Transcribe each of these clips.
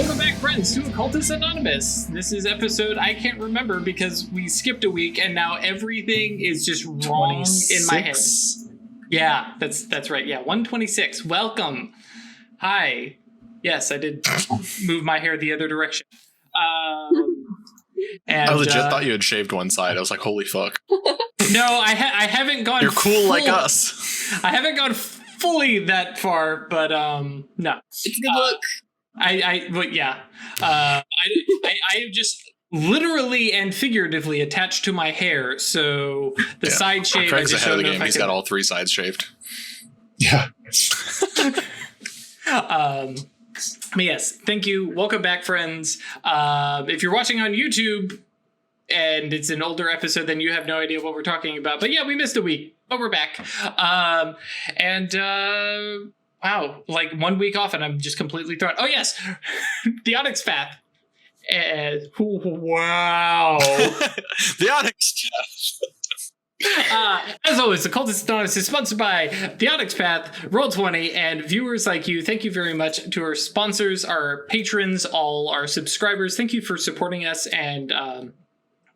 Welcome back, friends, to Occultists Anonymous. This is episode I can't remember because we skipped a week and now everything is just wrong 26? In my head. Yeah, that's right. Yeah, 126. Welcome. Hi. Yes, I did move my hair the other direction. And, I legit thought you had shaved one side. I was like, holy fuck. No, I haven't gone. You're cool like us. I haven't gone fully that far, but no. It's a good look. But yeah. I have just literally and figuratively attached to my hair, so the side shave. Craig's ahead of the game. He's got all three sides shaved. Yeah. But yes, thank you. Welcome back, friends. If you're watching on YouTube and it's an older episode, then you have no idea what we're talking about. But yeah, we missed a week, but we're back. Wow, like 1 week off and I'm just completely thrown. Oh yes, the Onyx Path. Wow. The Onyx Path. As always, the Occultists Anonymous is sponsored by The Onyx Path, Roll20, and viewers like you. Thank you very much to our sponsors, our patrons, all our subscribers. Thank you for supporting us and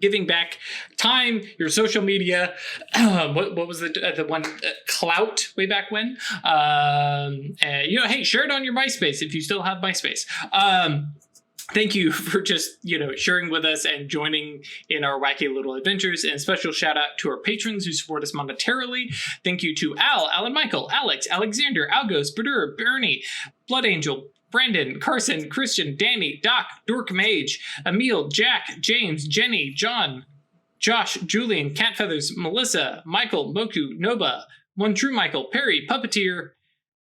giving back time, your social media. What was the one? Clout way back when? Hey, share it on your MySpace if you still have MySpace. Thank you for just, sharing with us and joining in our wacky little adventures. And special shout out to our patrons who support us monetarily. Thank you to Al, Alan Michael, Alex, Alexander, Algos, Badur, Bernie, Blood Angel, Brandon, Carson, Christian, Danny, Doc, Dork Mage, Emil, Jack, James, Jenny, John, Josh, Julian, Cat Feathers, Melissa, Michael, Moku, Noba, One True Michael, Perry, Puppeteer,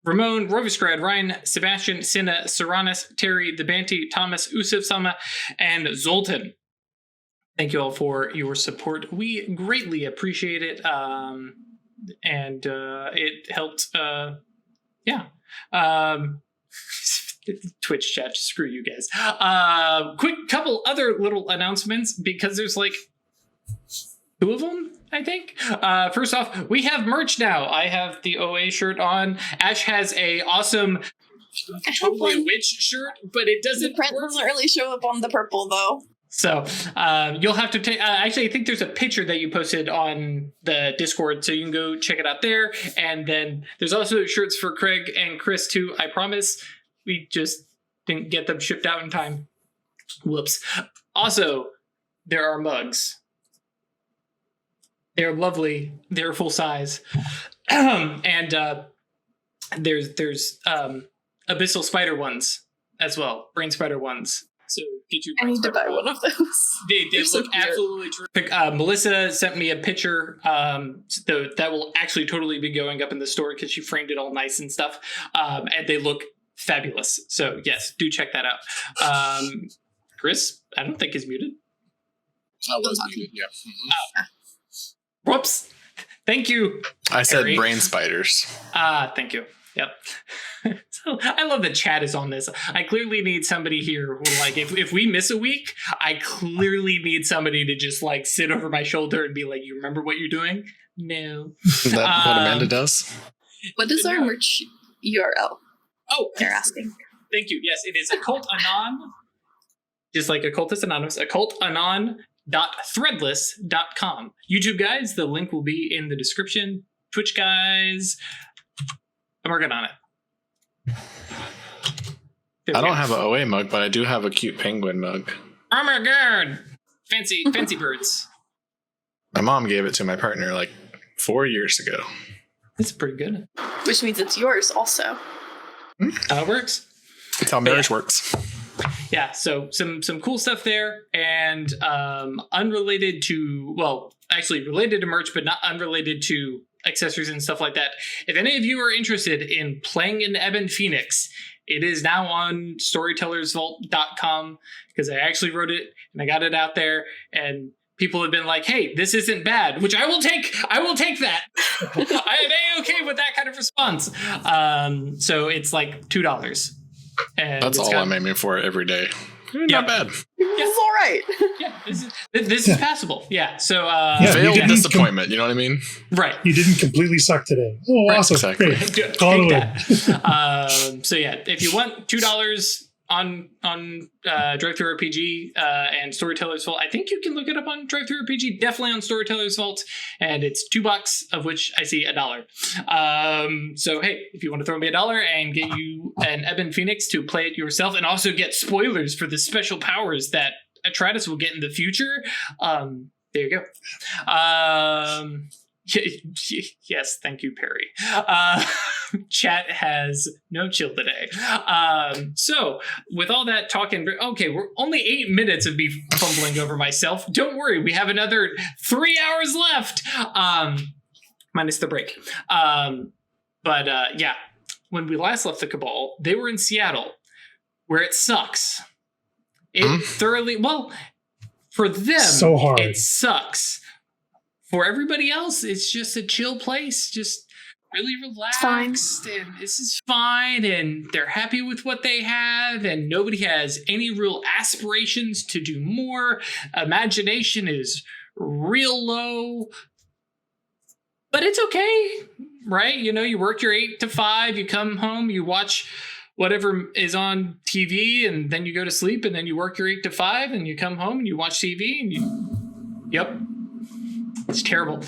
Ramon, Rovisgrad, Ryan, Sebastian, Cinna, Serranis, Terry, The Banty, Thomas, Usuf Sama, and Zoltan. Thank you all for your support. We greatly appreciate it. And it helped. Twitch chat, screw you guys. Quick couple other little announcements because there's like 2 of them, I think. First off, we have merch now. I have the OA shirt on. Ash has a awesome totally witch shirt, but it doesn't. The print doesn't really show up on the purple though. So you'll have to take. Actually, I think there's a picture that you posted on the Discord, so you can go check it out there. And then there's also shirts for Craig and Chris too. I promise. We just didn't get them shipped out in time. Whoops. Also, there are mugs. They're lovely. They're full size. And there's abyssal spider ones as well. Brain spider ones. So get your. I need to buy one of those. They look absolutely terrific. Melissa sent me a picture. So that will actually totally be going up in the store because she framed it all nice and stuff. And they look fabulous. So yes, do check that out. Chris, I don't think is muted. I was muted, yeah. Whoops. Thank you. I said Harry. brain spiders. Thank you. Yep. So I love that chat is on this. I clearly need somebody here who, like, if we miss a week, I clearly need somebody to just like sit over my shoulder and be like, "You remember what you're doing?" No. Is that what Amanda does? What is our merch URL? Oh, they're asking. Thank you. Yes, it is Occult Anon, just like Occultists Anonymous. OccultAnon.threadless.com. YouTube guys, the link will be in the description. Twitch guys, I'm working on it. I don't have an OA mug, but I do have a cute penguin mug. Oh my god! Fancy birds. My mom gave it to my partner like 4 years ago. It's pretty good. Which means it's yours also. How it works. That's how marriage works. Yeah, so some cool stuff there, and unrelated to, well, actually related to merch, but not unrelated to accessories and stuff like that. If any of you are interested in playing an Ebon Phoenix, it is now on storytellersvault.com because I actually wrote it and I got it out there, and people have been like, "Hey, this isn't bad," which I will take that. I am A-okay with that kind of response. So it's like $2. And that's all I'm aiming for every day. Not bad. It's all right. Yeah, this is passable. Yeah. So failed disappointment. You know what I mean? Right. You didn't completely suck today. Oh, right. Awesome! Exactly. Great. Call it. So yeah, if you want $2, Drive-Thru RPG and Storyteller's Vault. I think you can look it up on Drive-Thru RPG. Definitely on Storyteller's Vault, and it's $2, of which I see $1. So hey, if you want to throw me $1 and get you an Ebon Phoenix to play it yourself, and also get spoilers for the special powers that Titus will get in the future, there you go. Yes, thank you, Perry. Chat has no chill today. So, with all that talking, okay, we're only 8 minutes of me fumbling over myself. Don't worry, we have another 3 hours left, minus the break. But yeah, when we last left the Cabal, they were in Seattle, where it sucks. It thoroughly, well, for them, So hard. it sucks. For everybody else, it's just a chill place, just really relaxed, and this is fine, and they're happy with what they have, and nobody has any real aspirations to do more. Imagination is real low, but it's okay, right? You know, you work your 8 to 5, you come home, you watch whatever is on TV, and then you go to sleep, and then you work your 8 to 5, and you come home and you watch TV, and yep. It's terrible.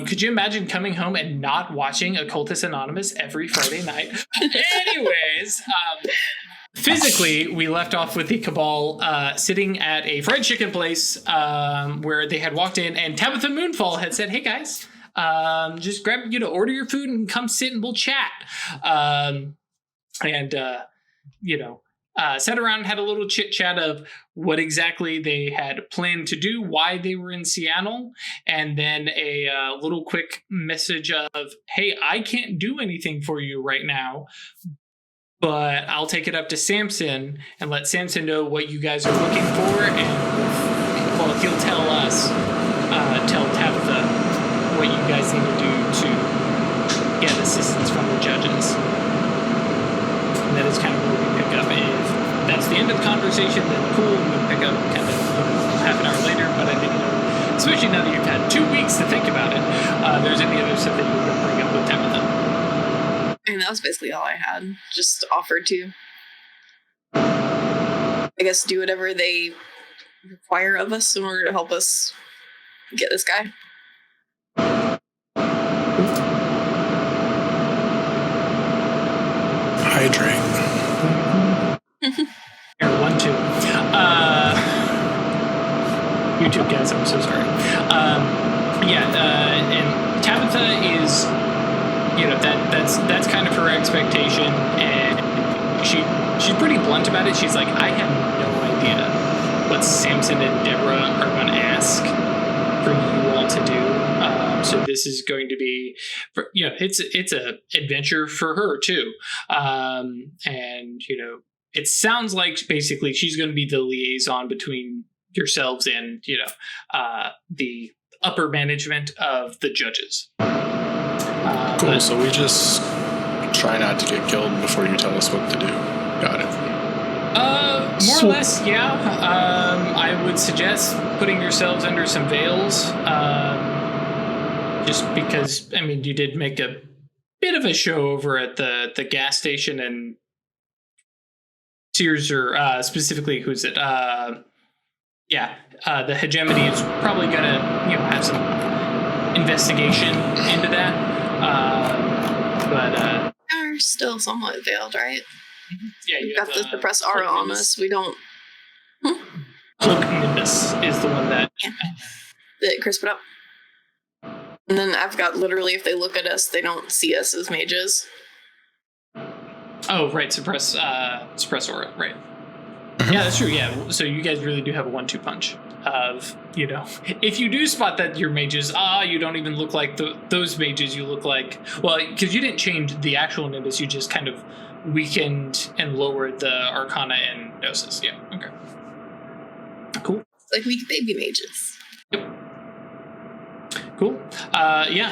Could you imagine coming home and not watching Occultists Anonymous every Friday night? Anyways, physically, we left off with the Cabal sitting at a fried chicken place where they had walked in, and Tabitha Moonfall had said, "Hey guys, just grab, order your food and come sit and we'll chat." Sat around and had a little chit chat of what exactly they had planned to do, why they were in Seattle, and then a little quick message of, "Hey, I can't do anything for you right now, but I'll take it up to Samson and let Samson know what you guys are looking for, and well, he'll tell us, tell Tabitha what you guys need to do to get assistance from the judges." And that is kind of where we pick up. If that's the end of the conversation, then cool, we'll pick up kind of half an hour later, but I didn't know, especially now that you've had 2 weeks to think about it, there's any other stuff that you were going to bring up with Tabitha. And that was basically all I had. Just offered to, I guess, do whatever they require of us in order to help us get this guy. Hydrate. Here, 1, 2. YouTube guys, I'm so sorry. And Tabitha is, that's kind of her expectation, and she's pretty blunt about it. She's like, I have no idea what Samson and Deborah are going to ask for you all to do. So this is going to be, it's a adventure for her too. It sounds like basically she's going to be the liaison between yourselves and, the upper management of the judges. Cool. So we just try not to get killed before you tell us what to do. Got it. More or less, yeah. I would suggest putting yourselves under some veils. Just because, you did make a bit of a show over at the gas station, and Sears, or specifically, who's it? The hegemony is probably going to, have some investigation into that. But We're still somewhat veiled, right? Yeah, We've got the suppressed aura on us. We don't. Cloak Nimbus is the one that Chris put up. And then I've got literally, if they look at us, they don't see us as mages. Oh, right, suppress aura, right. Yeah, that's true, yeah. So you guys really do have a 1-2 punch of, if you do spot that you're mages, you don't even look like those mages, you look like, well, because you didn't change the actual Nimbus, you just kind of weakened and lowered the Arcana and Gnosis. Yeah, okay. Cool. Like weak baby mages. Yep. Cool.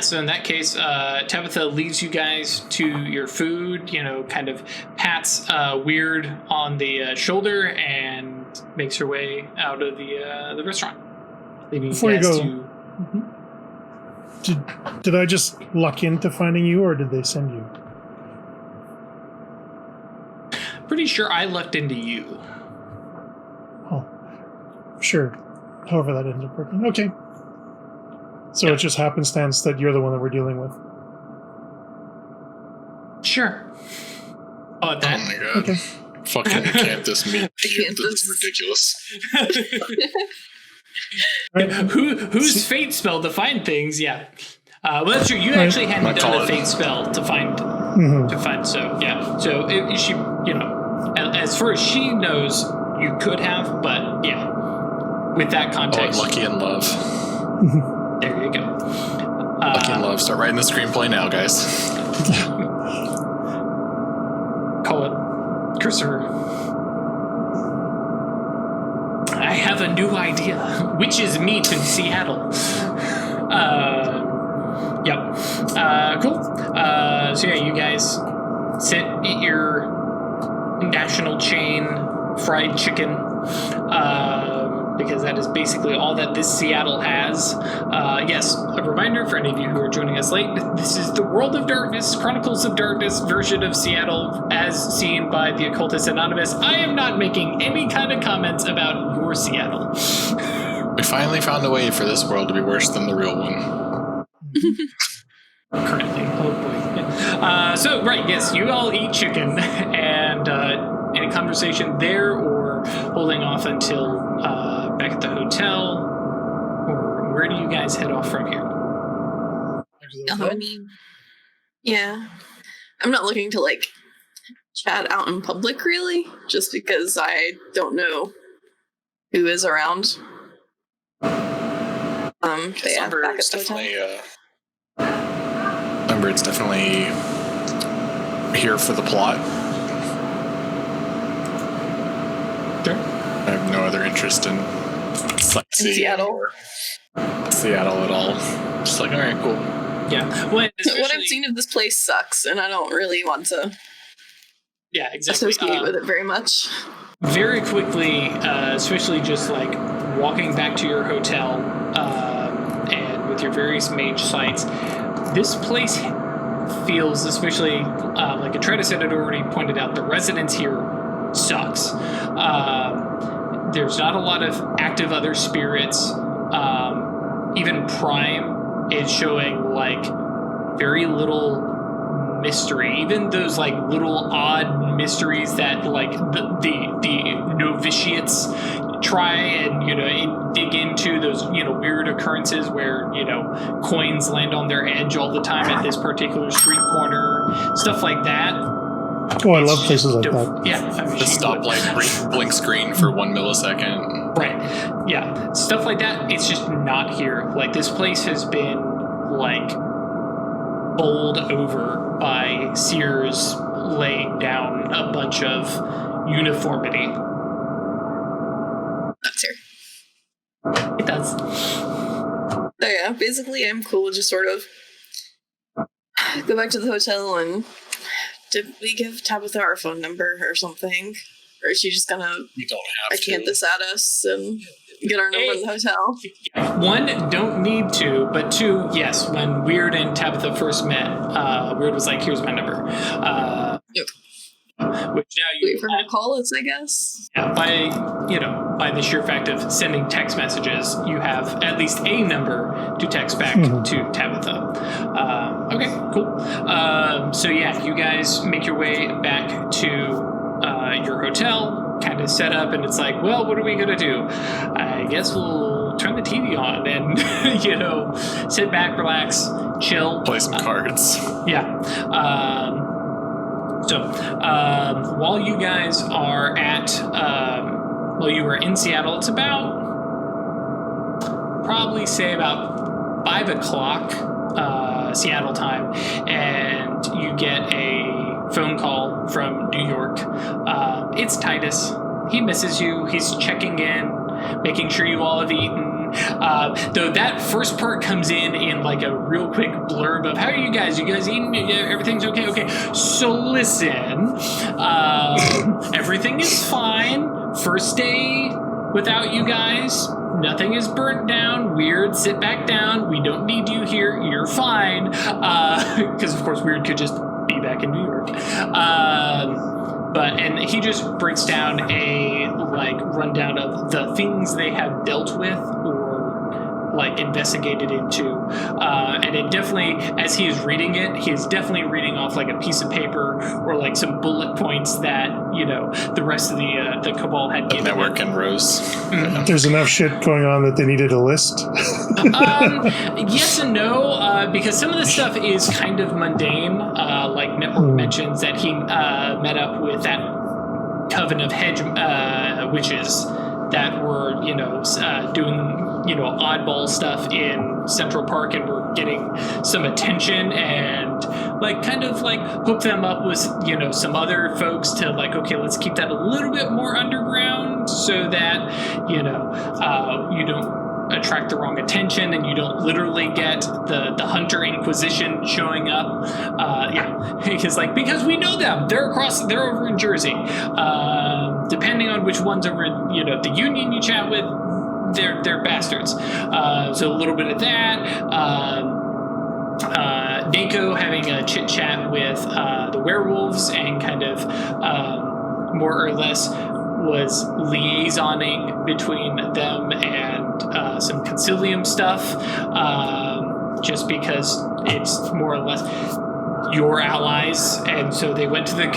So in that case, Tabitha leads you guys to your food, kind of pats Weird on the shoulder and makes her way out of the restaurant. Before you go, did I just luck into finding you, or did they send you? Pretty sure I lucked into you. Oh, sure. However that ends up working. Okay. So it just happenstance that you're the one that we're dealing with. Sure. Oh, that. Oh my god. Okay. Fucking Acanthus meat. That's ridiculous. Whose fate spell to find things? Yeah. Well, that's true. You actually hadn't done a fate spell to find. To find. So yeah. So if she, as far as she knows, you could have, but yeah. With that context. Oh, Lucky in Love. There you go. Lucky in Love. Start writing the screenplay now, guys. Call it Christopher. I have a new idea. Witch's meat in Seattle. Yep. Cool. So yeah, you guys eat your national chain fried chicken. Because that is basically all that this Seattle has. Yes, a reminder for any of you who are joining us late, this is the World of Darkness, Chronicles of Darkness version of Seattle as seen by the Occultists Anonymous. I am not making any kind of comments about your Seattle. We finally found a way for this world to be worse than the real one. Currently. Oh boy. So, right, yes, you all eat chicken, and any conversation there or holding off until back at the hotel, or where do you guys head off from here? Yeah. I'm not looking to, chat out in public, really, just because I don't know who is around. But yeah, back at the hotel. It's definitely here for the plot. Sure. I have no other interest in sightseeing Seattle. Seattle at all. Just all right, cool. Yeah. Well, what I've seen of this place sucks, and I don't really want to associate with it very much. Very quickly, especially just walking back to your hotel and with your various mage sites, this place feels, especially like Titus had already pointed out, the residence here sucks. There's not a lot of active other spirits. Even Prime is showing very little mystery. Even those little odd mysteries that the novitiates try and dig into, those weird occurrences where coins land on their edge all the time at this particular street corner, stuff like that. Oh, I love places like that. Yeah, the stoplight blink screen for 1 millisecond. Right. Yeah, stuff like that. It's just not here. This place has been bowled over by Sears laying down a bunch of uniformity. That's here. It does. So yeah, basically I'm cool. Just sort of go back to the hotel and did we give Tabitha our phone number or something? Or is she just gonna Acanthus at us and get our number in the hotel? 1, don't need to, but 2, yes. When Weird and Tabitha first met, Weird was like, "Here's my number." Yep. Which now you wait for her to call us, I guess. Yeah, by the sheer fact of sending text messages, you have at least a number to text back to Tabitha. Okay, cool. So yeah, you guys make your way back to your hotel, kind of set up, and it's like, well, what are we gonna do? I guess we'll turn the TV on and sit back, relax, chill, play some cards. Yeah. So, while you guys are while you are in Seattle, it's about, probably say about 5 o'clock Seattle time, and you get a phone call from New York. It's Titus. He misses you. He's checking in, making sure you all have eaten. Though that first part comes in a real quick blurb of, how are you guys? You guys eating? Everything's okay? Okay. So listen, everything is fine. First day without you guys. Nothing is burnt down. Weird, sit back down. We don't need you here. You're fine. Because of course Weird could just be back in New York. and he just breaks down a like rundown of the things they have dealt with or like investigated into, and it definitely, as he is reading it, he is definitely reading off like a piece of paper or like some bullet points that the rest of the cabal had given network him. and Rose. There's enough shit going on that they needed a list. Yes and no, because some of the stuff is kind of mundane. Like Network mentions that he met up with that coven of hedge witches that were, doing, oddball stuff in Central Park and were getting some attention, and like kind of like hook them up with, some other folks to like, okay, let's keep that a little bit more underground so that, you don't attract the wrong attention and you don't literally get the Hunter Inquisition showing up. Because we know them. They're over in Jersey. Depending on which ones over in, the Union you chat with, they're bastards. So a little bit of that. Nako having a chit chat with the werewolves and kind of more or less was liaisoning between them and some concilium stuff, just because it's more or less your allies, and so they went to the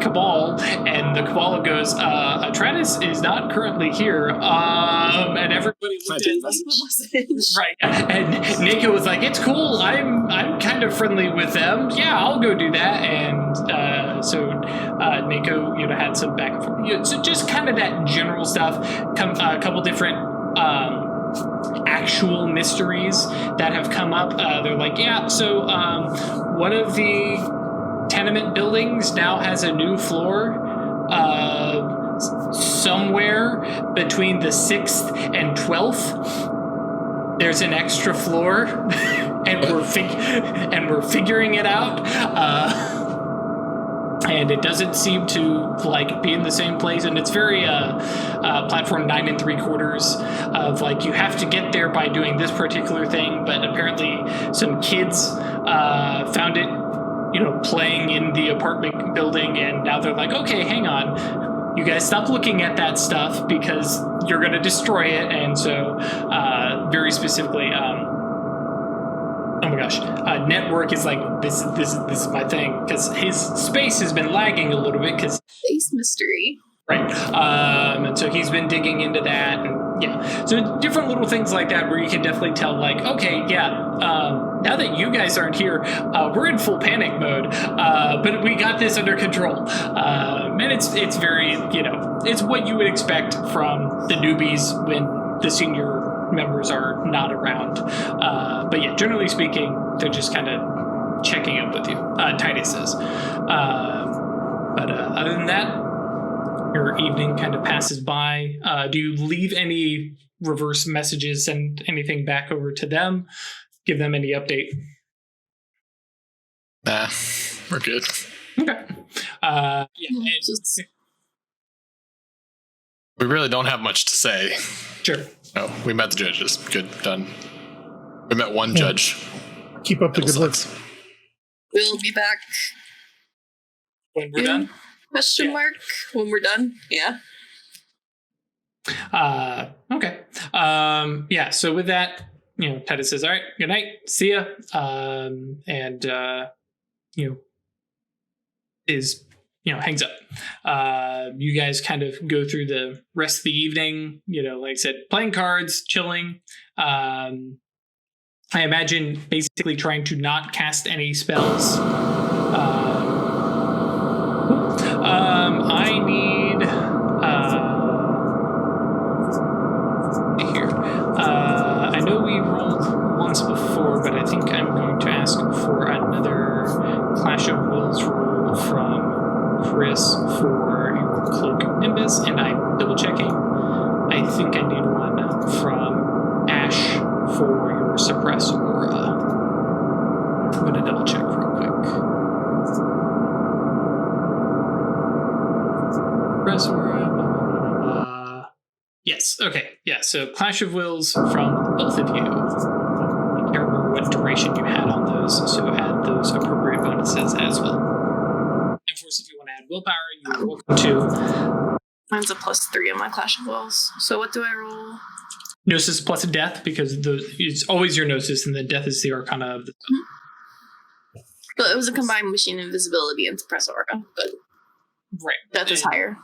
cabal, and the cabal goes, Titus is not currently here, and everybody looked at right, and Nako was like, it's cool, I'm kind of friendly with them, yeah, I'll go do that, and so Nako had some back and forth, so just kind of that general stuff, a couple different actual mysteries that have come up. They're like, yeah, so one of the tenement buildings now has a new floor somewhere between the 6th and 12th. There's an extra floor and we're figuring it out. And it doesn't seem to like be in the same place, and it's very platform 9 3/4 of like you have to get there by doing this particular thing. But apparently, some kids found it, playing in the apartment building, and now they're like, okay, hang on, you guys stop looking at that stuff because you're going to destroy it. And so, very specifically. Oh my gosh, Network is like, this is my thing, because his space has been lagging a little bit because space mystery, right? And so he's been digging into that, and yeah, so different little things like that where you can definitely tell, like, okay, yeah, now that you guys aren't here, we're in full panic mode, but we got this under control, and it's very, it's what you would expect from the newbies when the senior members are not around, but yeah, generally speaking, they're just kind of checking up with you. Titus says, but other than that, your evening kind of passes by. Do you leave any reverse messages, send anything back over to them, give them any update? Nah, we're good. Okay. We really don't have much to say. Sure. No, we met the judges. Good, done. We met one judge. Keep up the good work. We'll be back when we're done. Question mark. When we're done. Yeah. Okay. Yeah. So with that, Titus says, "All right, good night. See ya." Hangs up. You guys kind of go through the rest of the evening, like I said, playing cards, chilling. I imagine basically trying to not cast any spells. I need here. I know we rolled once before, but I think I'm going to ask for another Clash of Wills roll from Chris for your Cloak of Nimbus, and I'm double checking. I think I need one from Ash for your Suppress Aura. I'm going to double check real quick. Suppress Aura. Yes, okay. Yeah, so Clash of Wills from both of you. I can't remember what duration you had on those, so add those appropriate bonuses as well. Of course, if you want to add willpower. You are welcome to. Mine's a +3 on my Clash of Wills. So what do I roll? Gnosis plus death, because it's always your Gnosis, and then death is the arcana of the spell. But it was a combined machine invisibility and suppress aura, but Right. death is higher.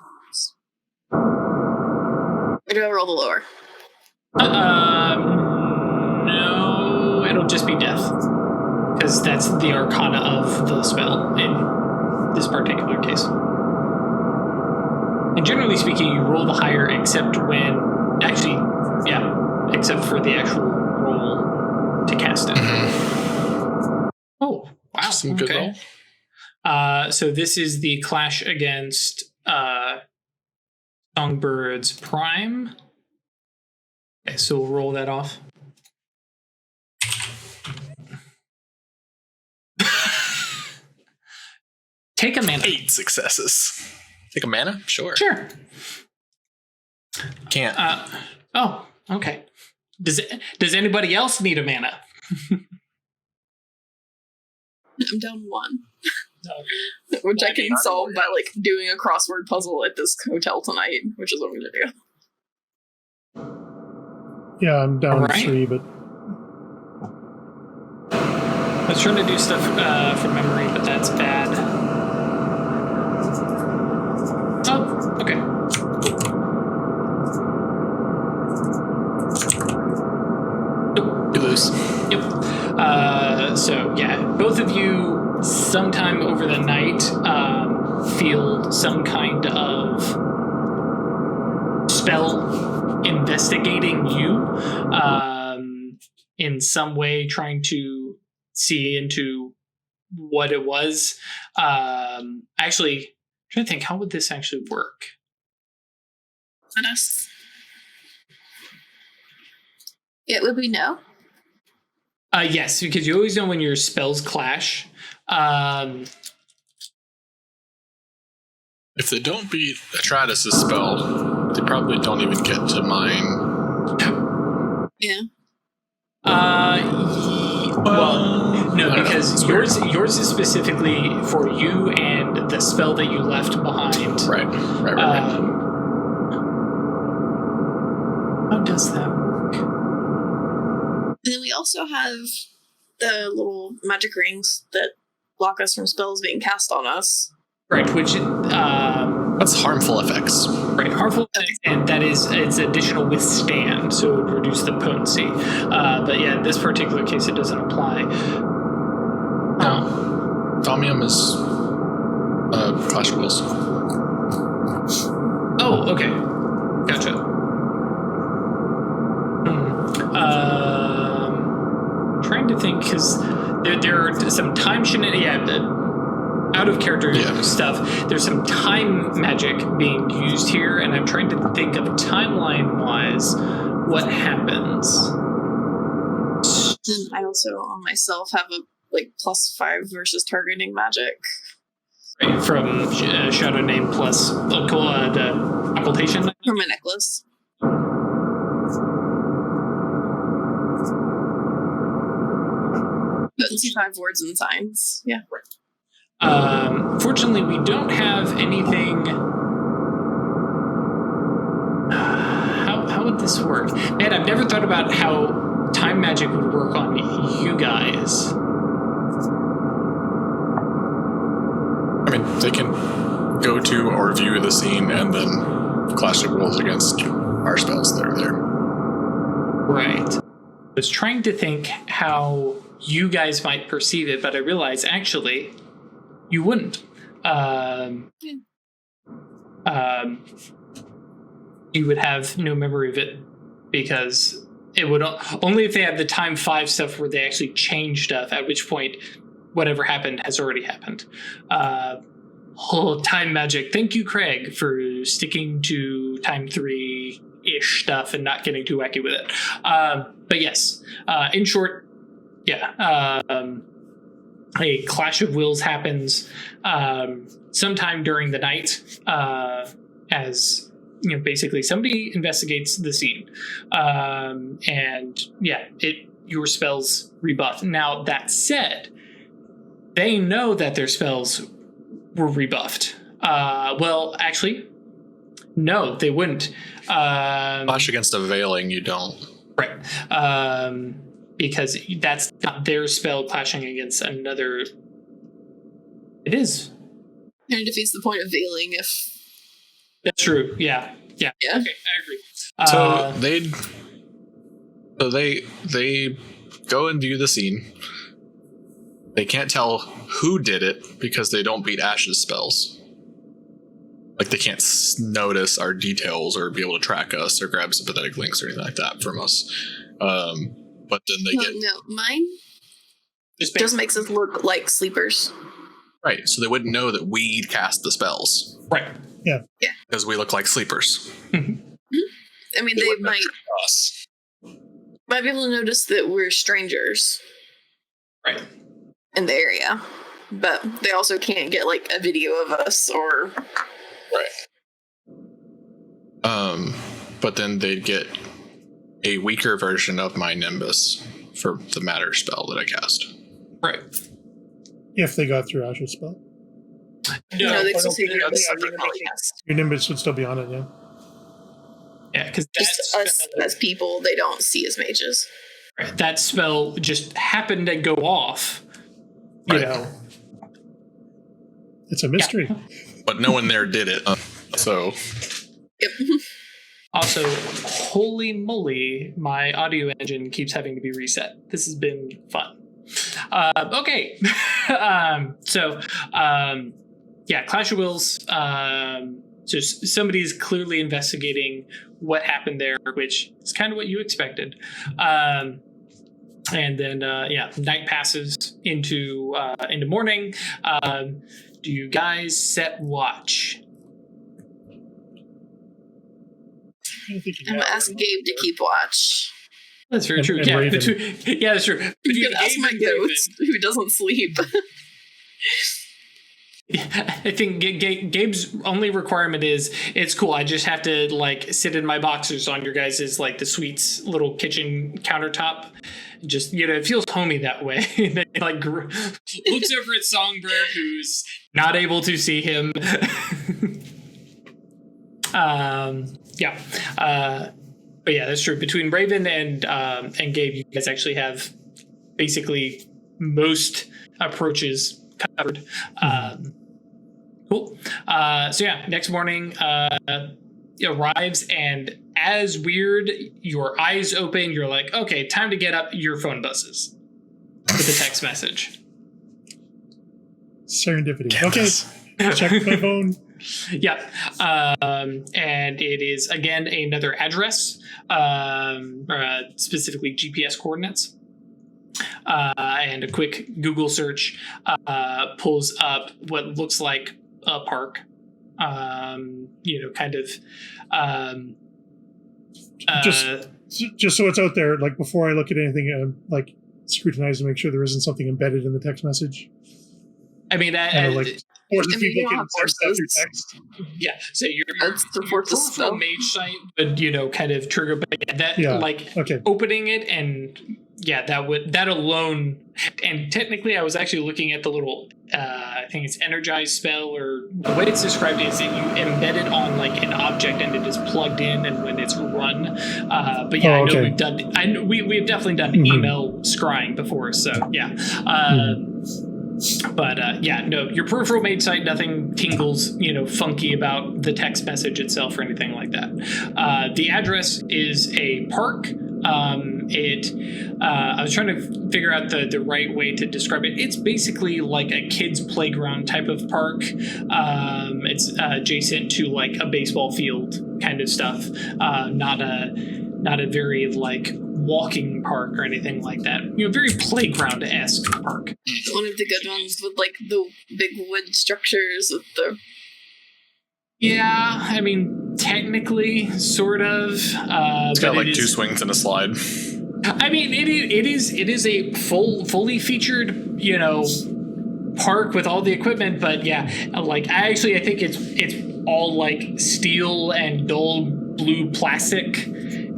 Or do I roll the lower? No, it'll just be death, because that's the arcana of the spell in this particular case. And generally speaking, you roll the higher, except for the actual roll to cast it. Oh, wow. Some good roll. So this is the clash against Songbird's Prime. Okay, so we'll roll that off. Take a mana. 8 successes. Take a mana? Sure. Sure. Can't. Oh, okay. Does anybody else need a mana? I'm down 1. Okay. Which I can solve by doing a crossword puzzle at this hotel tonight, which is what I'm gonna do. Yeah, I'm down Alright. 3, but I was trying to do stuff from memory, but that's bad. Oh, okay. You lose. Yep. So yeah, both of you sometime over the night feel some kind of spell investigating you in some way, trying to see into what it was. Actually, I'm trying to think, how would this actually work? Let us. Yeah, would we know? Yes, because you always know when your spells clash. If they don't beat Titus' spell, they probably don't even get to mine. Yeah. Well, no, because yours is specifically for you and the spell that you left behind. Right. How does that work? And then we also have the little magic rings that block us from spells being cast on us. Right, which That's harmful effects. right, harmful, and that is it's additional withstand, so it would reduce the potency. But yeah, in this particular case, it doesn't apply. No. Thaumium is Clash of Wills. Oh, okay, gotcha. Trying to think, because there are some time out of character stuff. There's some time magic being used here, and I'm trying to think of timeline wise what happens. And I also on myself have a +5 versus targeting magic. Right, from Shadow Name plus the occultation. For my necklace. Potency 5 words and signs. Yeah. Fortunately, we don't have anything. How would this work? Man, I've never thought about how time magic would work on you guys. I mean, they can go to or view the scene and then Clash of Wills against our spells that are there. Right. I was trying to think how you guys might perceive it, but I realized actually you wouldn't. You would have no memory of it, because it would only if they have the time 5 stuff where they actually change stuff, at which point whatever happened has already happened. Whole time magic. Thank you, Craig, for sticking to time 3-ish stuff and not getting too wacky with it. But yes, in short, yeah, a Clash of Wills happens sometime during the night, as basically somebody investigates the scene, and yeah, your spells rebuff. Now that said, they know that their spells were rebuffed. Well, actually, no, they wouldn't. Clash against a veiling, you don't. Right. Because that's not their spell clashing against another. It is. And it defeats the point of veiling if. That's true. Yeah. Yeah. Okay, I agree. So they go and view the scene. They can't tell who did it because they don't beat Ash's spells. Like, they can't notice our details or be able to track us or grab sympathetic links or anything like that from us. But then they get... No, mine just makes us look like sleepers. Right, so they wouldn't know that we'd cast the spells. Right. Yeah. Because we look like sleepers. I mean, they might be able to notice that we're strangers. Right. In the area. But they also can't get, like, a video of us or... Right. But then they'd get a weaker version of my Nimbus for the Matter spell that I cast. Right. If they got through Ash's spell. No, they still see the that's Nimbus. separate. Your Nimbus would still be on it, yeah. Yeah, because Just us as people, they don't see as mages. that spell just happened to go off. You Right. know. It's a mystery. Yeah. But no one there did it. So... Yep. Also, holy moly, my audio engine keeps having to be reset. This has been fun. Okay. Yeah, Clash of Wills. So somebody's clearly investigating what happened there, which is kind of what you expected. And then, night passes into morning. Do you guys set watch? I'm gonna ask Gabe to keep watch. That's very true. And Yeah, Raven. that's true. You Between can ask Gabe my and Raven, goat who doesn't sleep. I think Gabe's only requirement is it's cool. I just have to like sit in my boxers on your guys' like the suite's little kitchen countertop. Just, you know, it feels homey that way. Like looks over at Songbird, who's not able to see him. But yeah, that's true. Between Raven and Gabe, you guys actually have basically most approaches covered. Cool. Next morning arrives, and as weird, your eyes open, you're like, okay, time to get up. Your phone buzzes with a text message. Serendipity. Yes. Okay. Check my phone. Yeah. And it is, again, another address, specifically GPS coordinates. And a quick Google search pulls up what looks like a park. Just so it's out there, like before I look at anything, like scrutinize to make sure there isn't something embedded in the text message. I mean, Forces I mean, people you don't can have sense that through forces. text. yeah. So your That's the Fortis peripheral spell. mage site would, kind of trigger, but that Okay. opening it and that alone. And technically, I was actually looking at the little, I think it's energized spell, or the way it's described is that you embed it on like an object and it is plugged in, and when it's run. But yeah, I know we've done. We've definitely done email scrying before, so yeah. But your peripheral made site, nothing tingles, funky about the text message itself or anything like that. The address is a park. I was trying to figure out the right way to describe it. It's basically like a kid's playground type of park. It's adjacent to like a baseball field kind of stuff. Not a very like walking park or anything like that. Very playground-esque park. One of the good ones with like the big wood structures with the. Yeah, I mean, technically, sort of. It's got like 2 swings and a slide. I mean, it is a fully featured, park with all the equipment. But yeah, like I think it's all like steel and dull blue plastic.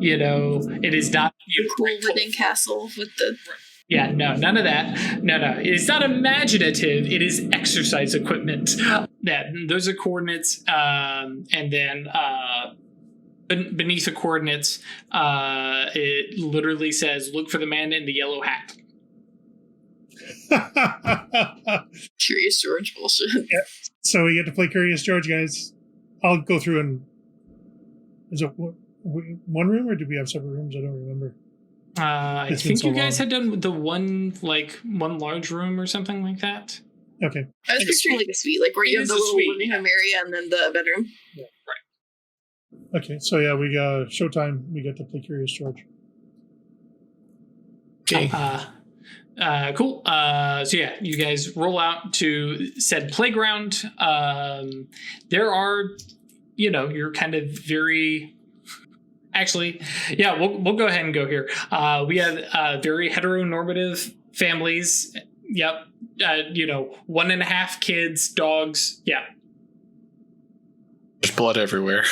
It is not The cool wooden castle with the Yeah, no, none of that. No. It's not imaginative. It is exercise equipment. Yeah, those are coordinates. And then beneath the coordinates, it literally says, look for the man in the yellow hat. Curious George bullshit. Yeah. So we get to play Curious George, guys. I'll go through and... Is it one room, or do we have separate rooms? I don't remember. I think you guys had done the one large room or something like that. Okay. I was picturing like a suite, like where you have the little living room area and then the bedroom. Yeah. Right. Okay, so yeah, we got showtime. We get to play Curious George. Okay. Cool. So yeah, you guys roll out to said playground. There are, you're kind of very... Actually, yeah, we'll go ahead and go here. We have very heteronormative families. Yep. 1.5 kids, dogs. Yeah. There's blood everywhere.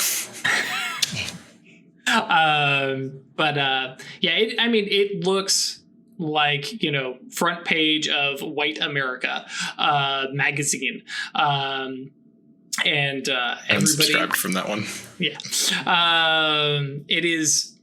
It looks like, front page of White America magazine. And everybody subscribed from that one. Yeah. It is,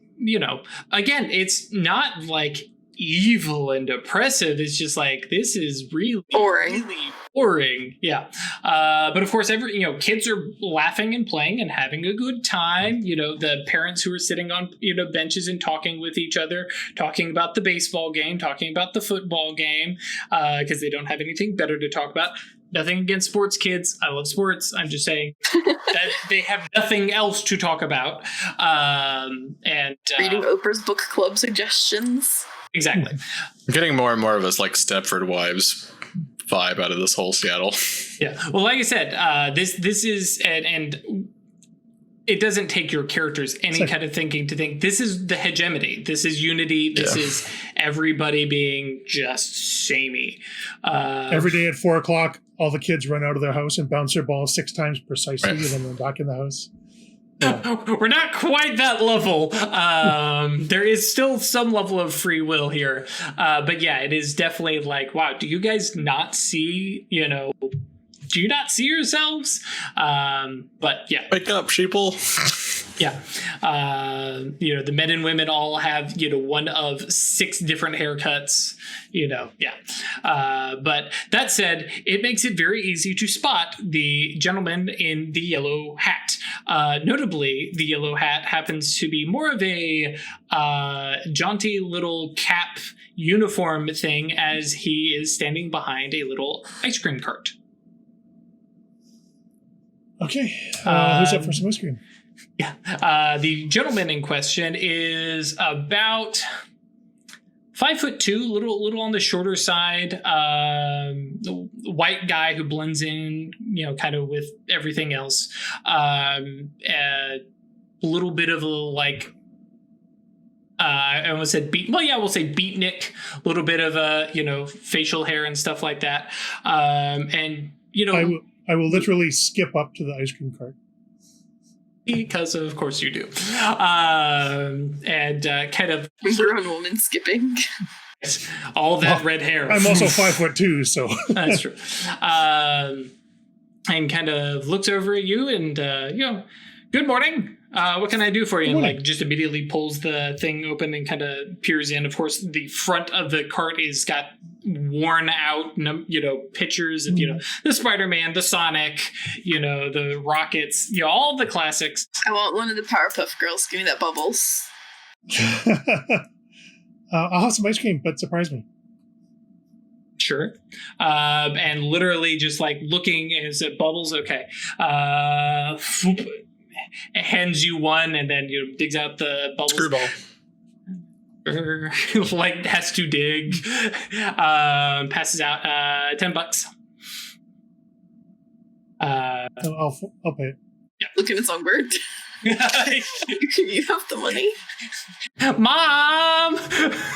again, it's not like evil and oppressive. It's just like, this is really boring. Really boring. Yeah. But of course, kids are laughing and playing and having a good time. The parents who are sitting on, benches and talking with each other, talking about the baseball game, talking about the football game, because they don't have anything better to talk about. Nothing against sports kids. I love sports. I'm just saying that they have nothing else to talk about. Reading Oprah's book club suggestions. Exactly. I'm getting more and more of this like Stepford Wives vibe out of this whole Seattle. Yeah. Well, like I said, this is and it doesn't take your characters any kind of thinking to think this is the hegemony. This is unity. This is everybody being just samey. Every day at 4:00, all the kids run out of their house and bounce their balls 6 times precisely, and then they're back in the house. We're not quite that level. There is still some level of free will here. But yeah, it is definitely like, wow, do you guys not see, do you not see yourselves? But yeah. Wake up, sheeple. Yeah. The men and women all have, one of 6 different haircuts, yeah. But that said, it makes it very easy to spot the gentleman in the yellow hat. Notably, the yellow hat happens to be more of a jaunty little cap uniform thing as he is standing behind a little ice cream cart. Okay. Who's up for some ice cream? Yeah. The gentleman in question is about 5'2", little on the shorter side. White guy who blends in, kind of with everything else. A little bit of I almost said beat. Well, yeah, we'll say beatnik. A little bit of facial hair and stuff like that. And I will literally skip up to the ice cream cart. Because of course you do. And kind of... Grown woman skipping. All that red hair. I'm also 5'2", so... That's true. And kind of looks over at you and, good morning. What can I do for you? And just immediately pulls the thing open and kind of peers in. Of course, the front of the cart is got worn out, pictures of, the Spider-Man, the Sonic, the Rockets, all the classics. I want one of the Powerpuff Girls. Give me that Bubbles. I'll have some ice cream, but surprise me. Sure. And literally just like looking, is it Bubbles? Okay. Hands you one and then digs out the bubbles. Screwball. Like has to dig. Passes out $10. I'll pay it. Yeah. Look at his own bird. You have the money, Mom.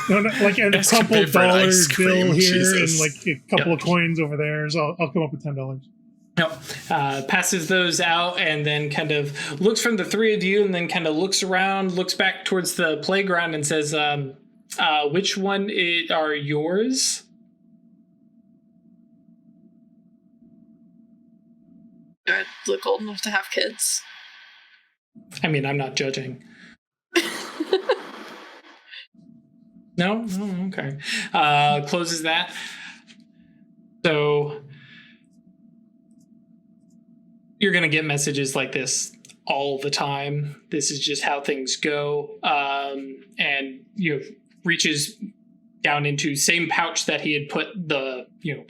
No, like a couple dollar bill here Jesus. and like a couple of coins over there. So I'll come up with $10. No, passes those out and then kind of looks from the 3 of you and then kind of looks around, looks back towards the playground and says, Which one are yours? Do I look old enough to have kids? I mean, I'm not judging. No? Oh, okay. Closes that. So you're going to get messages like this all the time. This is just how things go. And, reaches down into same pouch that he had put the,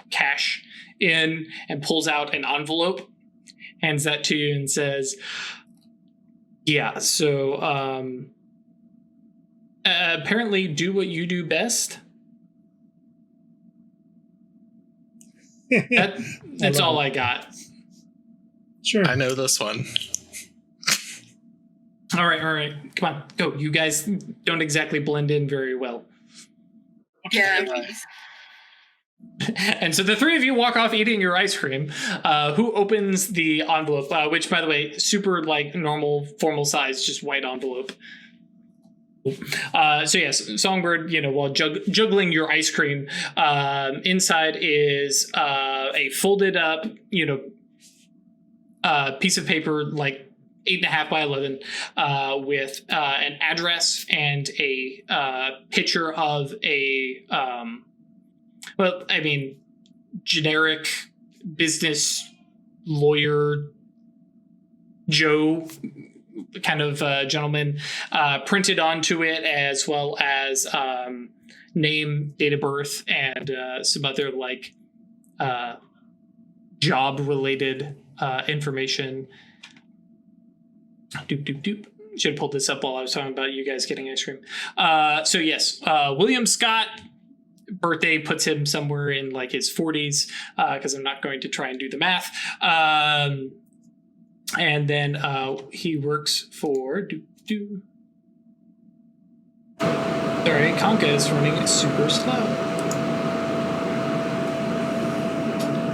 cash in and pulls out an envelope, hands that to you and says, yeah, so apparently do what you do best. That's all I got. Sure. I know this one. All right. Come on, go. You guys don't exactly blend in very well. Yeah. And so the three of you walk off eating your ice cream. Who opens the envelope? Which, by the way, super normal, formal size, just white envelope. So yes, Songbird, while juggling your ice cream, inside is a folded up, piece of paper 8.5 by 11 with an address and a picture of a generic business lawyer Joe kind of gentleman printed onto it, as well as name, date of birth, and some other job related information. Doop. Should have pulled this up while I was talking about you guys getting ice cream. So yes, William Scott, birthday puts him somewhere in his 40s, because I'm not going to try and do the math. And then he works for Sorry, Conka is running super slow.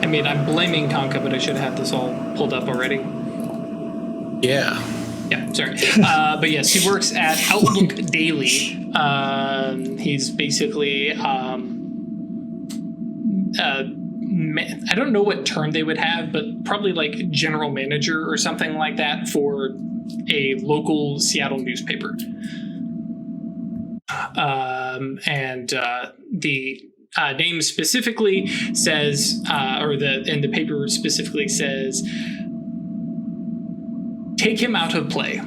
I mean, I'm blaming Conka, but I should have this all pulled up already. Yeah, sorry. But yes, he works at Outlook Daily. He's basically I don't know what term they would have, but probably general manager or something like that for a local Seattle newspaper. And the name specifically says, and the paper specifically says, take him out of play.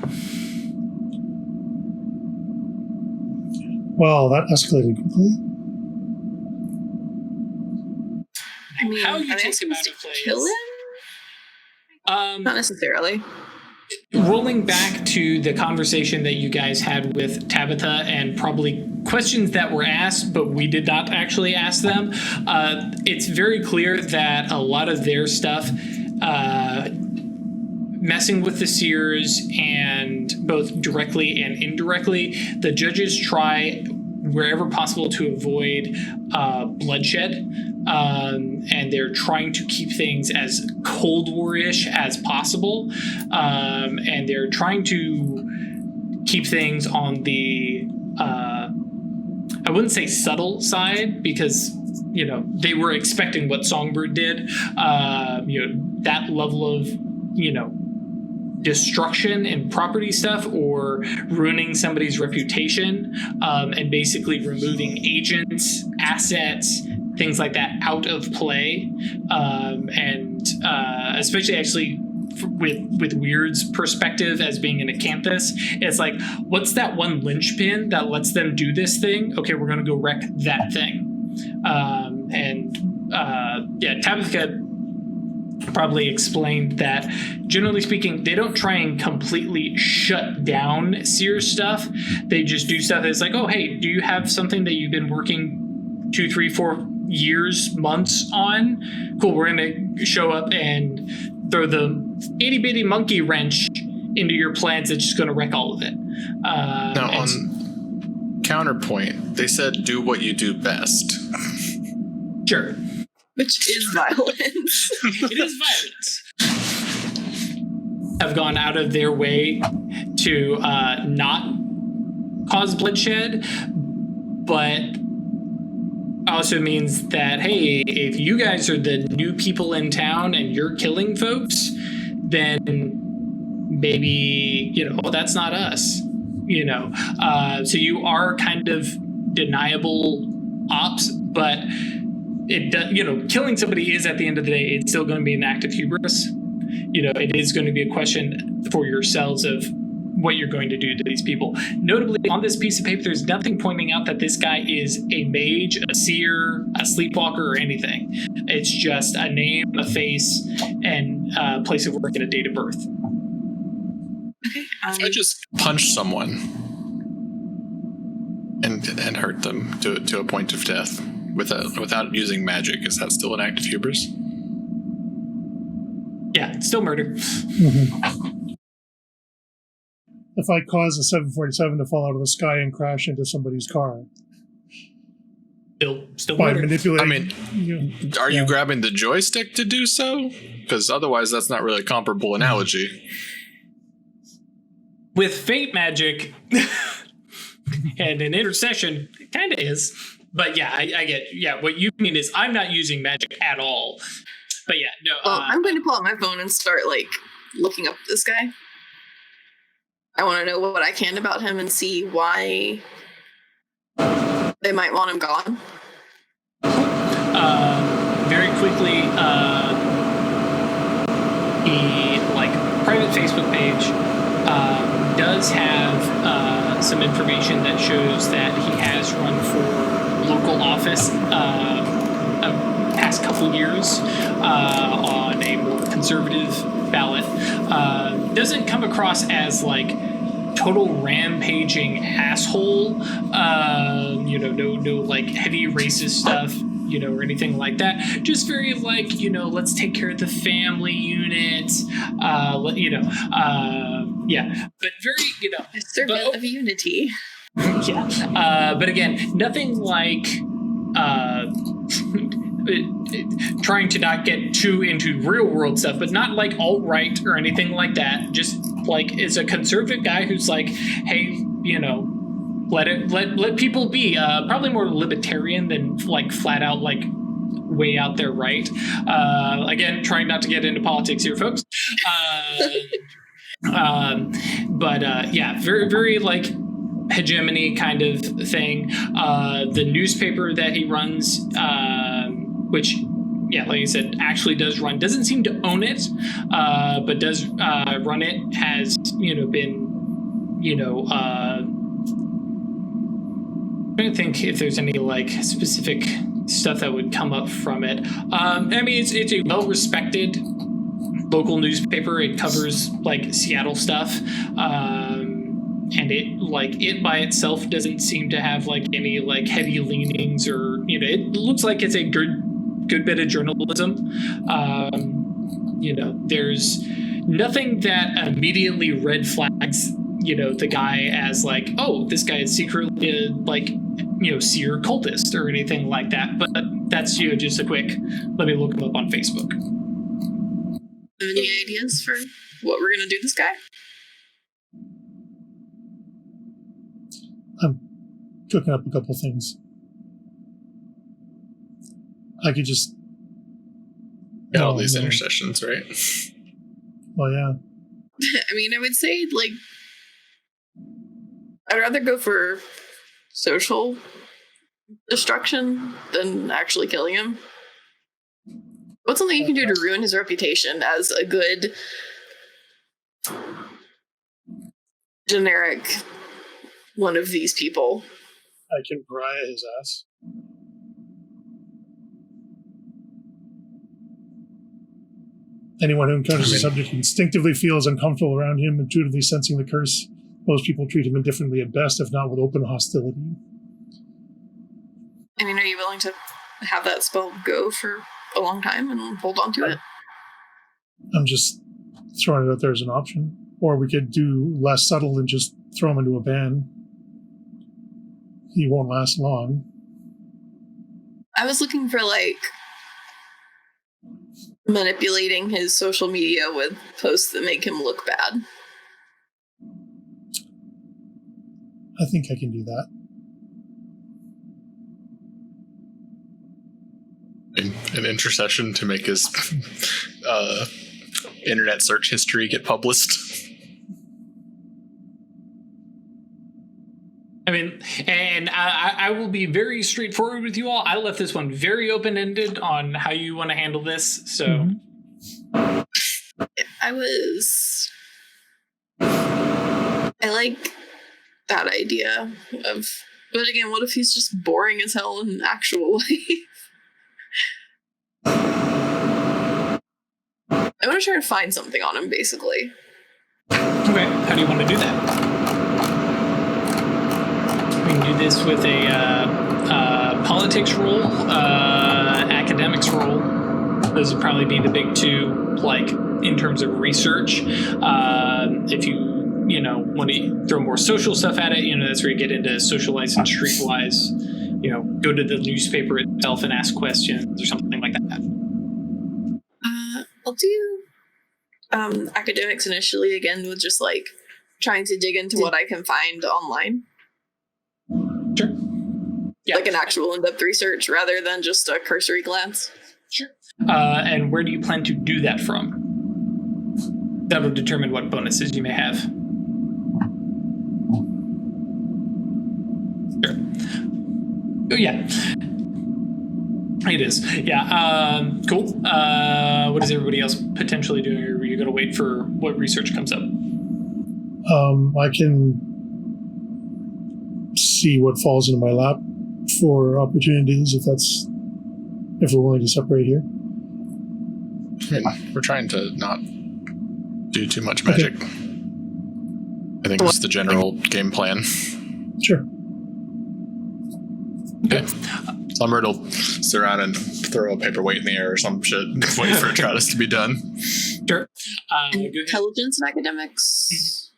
Well, that escalated quickly. I mean, How you are they take him supposed out of to play kill is- him? Not necessarily. Rolling back to the conversation that you guys had with Tabitha and probably questions that were asked, but we did not actually ask them, it's very clear that a lot of their stuff, messing with the seers, and both directly and indirectly, the judges try wherever possible to avoid bloodshed. And they're trying to keep things as Cold War-ish as possible. And they're trying to keep things on the, I wouldn't say subtle side, because, they were expecting what Songbird did. That level of, destruction and property stuff, or ruining somebody's reputation, and basically removing agents, assets, things like that out of play, and especially actually with Weird's perspective as being an acanthus, it's what's that one linchpin that lets them do this thing? Okay, we're gonna go wreck that thing. Tabitha probably explained that, generally speaking, they don't try and completely shut down seer stuff. They just do stuff that's oh, hey, do you have something that you've been working 2, 3, 4 years, months on? Cool, we're gonna show up and throw the itty bitty monkey wrench into your plans that's just gonna wreck all of it. Now, on counterpoint, they said do what you do best. Sure. Which is violence. It is violence. Have gone out of their way to not cause bloodshed, but also means that, hey, if you guys are the new people in town and you're killing folks, then maybe, that's not us, so you are kind of deniable ops, but killing somebody is, at the end of the day, it's still going to be an act of hubris. It is going to be a question for yourselves of what you're going to do to these people. Notably, on this piece of paper, there's nothing pointing out that this guy is a mage, a seer, a sleepwalker, or anything. It's just a name, a face, and a place of work and a date of birth. Okay. I just punch someone and hurt them to a point of death without using magic. Is that still an act of hubris? Yeah, it's still murder. Mm-hmm. If I cause a 747 to fall out of the sky and crash into somebody's car, Still by murder. manipulating. Are you grabbing the joystick to do so? Because otherwise, that's not really a comparable analogy. With fate magic and an intercession, it kind of is. But yeah, I get. Yeah, what you mean is I'm not using magic at all. But yeah, no. I'm going to pull out my phone and start looking up this guy. I want to know what I can about him and see why they might want him gone. Very quickly, he private Facebook page does have some information that shows that he has run for local office past couple years on a more conservative ballot. Doesn't come across as total rampaging asshole, no heavy racist stuff, or anything like that. Just very let's take care of the family unit, yeah, but very, A servant of unity. yeah, but again, nothing trying to not get too into real world stuff, but not alt-right or anything like that. Just is a conservative guy who's hey, let people be. Probably more libertarian than flat out way out there right. Again, trying not to get into politics here, folks. But yeah, very very hegemony kind of thing. The newspaper that he runs, which, yeah, like I said, actually does run, doesn't seem to own it, but does run it, has, been, I'm trying to think if there's any specific stuff that would come up from it. It's a well-respected local newspaper. It covers Seattle stuff. And it by itself doesn't seem to have any heavy leanings, or it looks like it's a good bit of journalism. There's nothing that immediately red flags the guy as oh, this guy is secretly a seer cultist or anything like that. But that's just a quick, let me look him up on Facebook. Any ideas for what we're gonna do this guy? I'm cooking up a couple things. I could just Got all these intercessions, right? Well, yeah. I would say I'd rather go for social destruction than actually killing him. What's something you can do to ruin his reputation as a good generic one of these people? I can pariah his ass. Anyone who encounters the subject instinctively feels uncomfortable around him, intuitively sensing the curse. Most people treat him indifferently at best, if not with open hostility. Are you willing to have that spell go for a long time and hold on to it? I'm just throwing it out there as an option. Or we could do less subtle and just throw him into a ban. He won't last long. I was looking for manipulating his social media with posts that make him look bad. I think I can do that. an intercession to make his internet search history get published. I mean, and I will be very straightforward with you all. I left this one very open-ended on how you want to handle this. So, I like that idea of, but again, what if he's just boring as hell in actual life? I want to try to find something on him, basically. okay, how do you want to do that? We can do this with a politics roll, academics roll. Those would probably be the big two, like, in terms of research. If you want to throw more social stuff at it, that's where you get into socialize and streetwise. Go to the newspaper itself and ask questions or something like that. I'll do academics initially, again, with just, like, trying to dig into what I can find online. Sure. Yeah. Like an actual in-depth research rather than just a cursory glance. Sure. And where do you plan to do that from? That will determine what bonuses you may have. Sure. Oh, yeah. It is. Yeah. Cool. What is everybody else potentially doing? Or are you going to wait for what research comes up? I can see what falls into my lap for opportunities if we're willing to separate here. I mean, we're trying to not do too much magic. Okay. I think that's the general game plan. Sure. Okay. Lumber'd will sit around and throw a paperweight in the air or some shit, wait for Titus to be done. Sure. Intelligence and academics.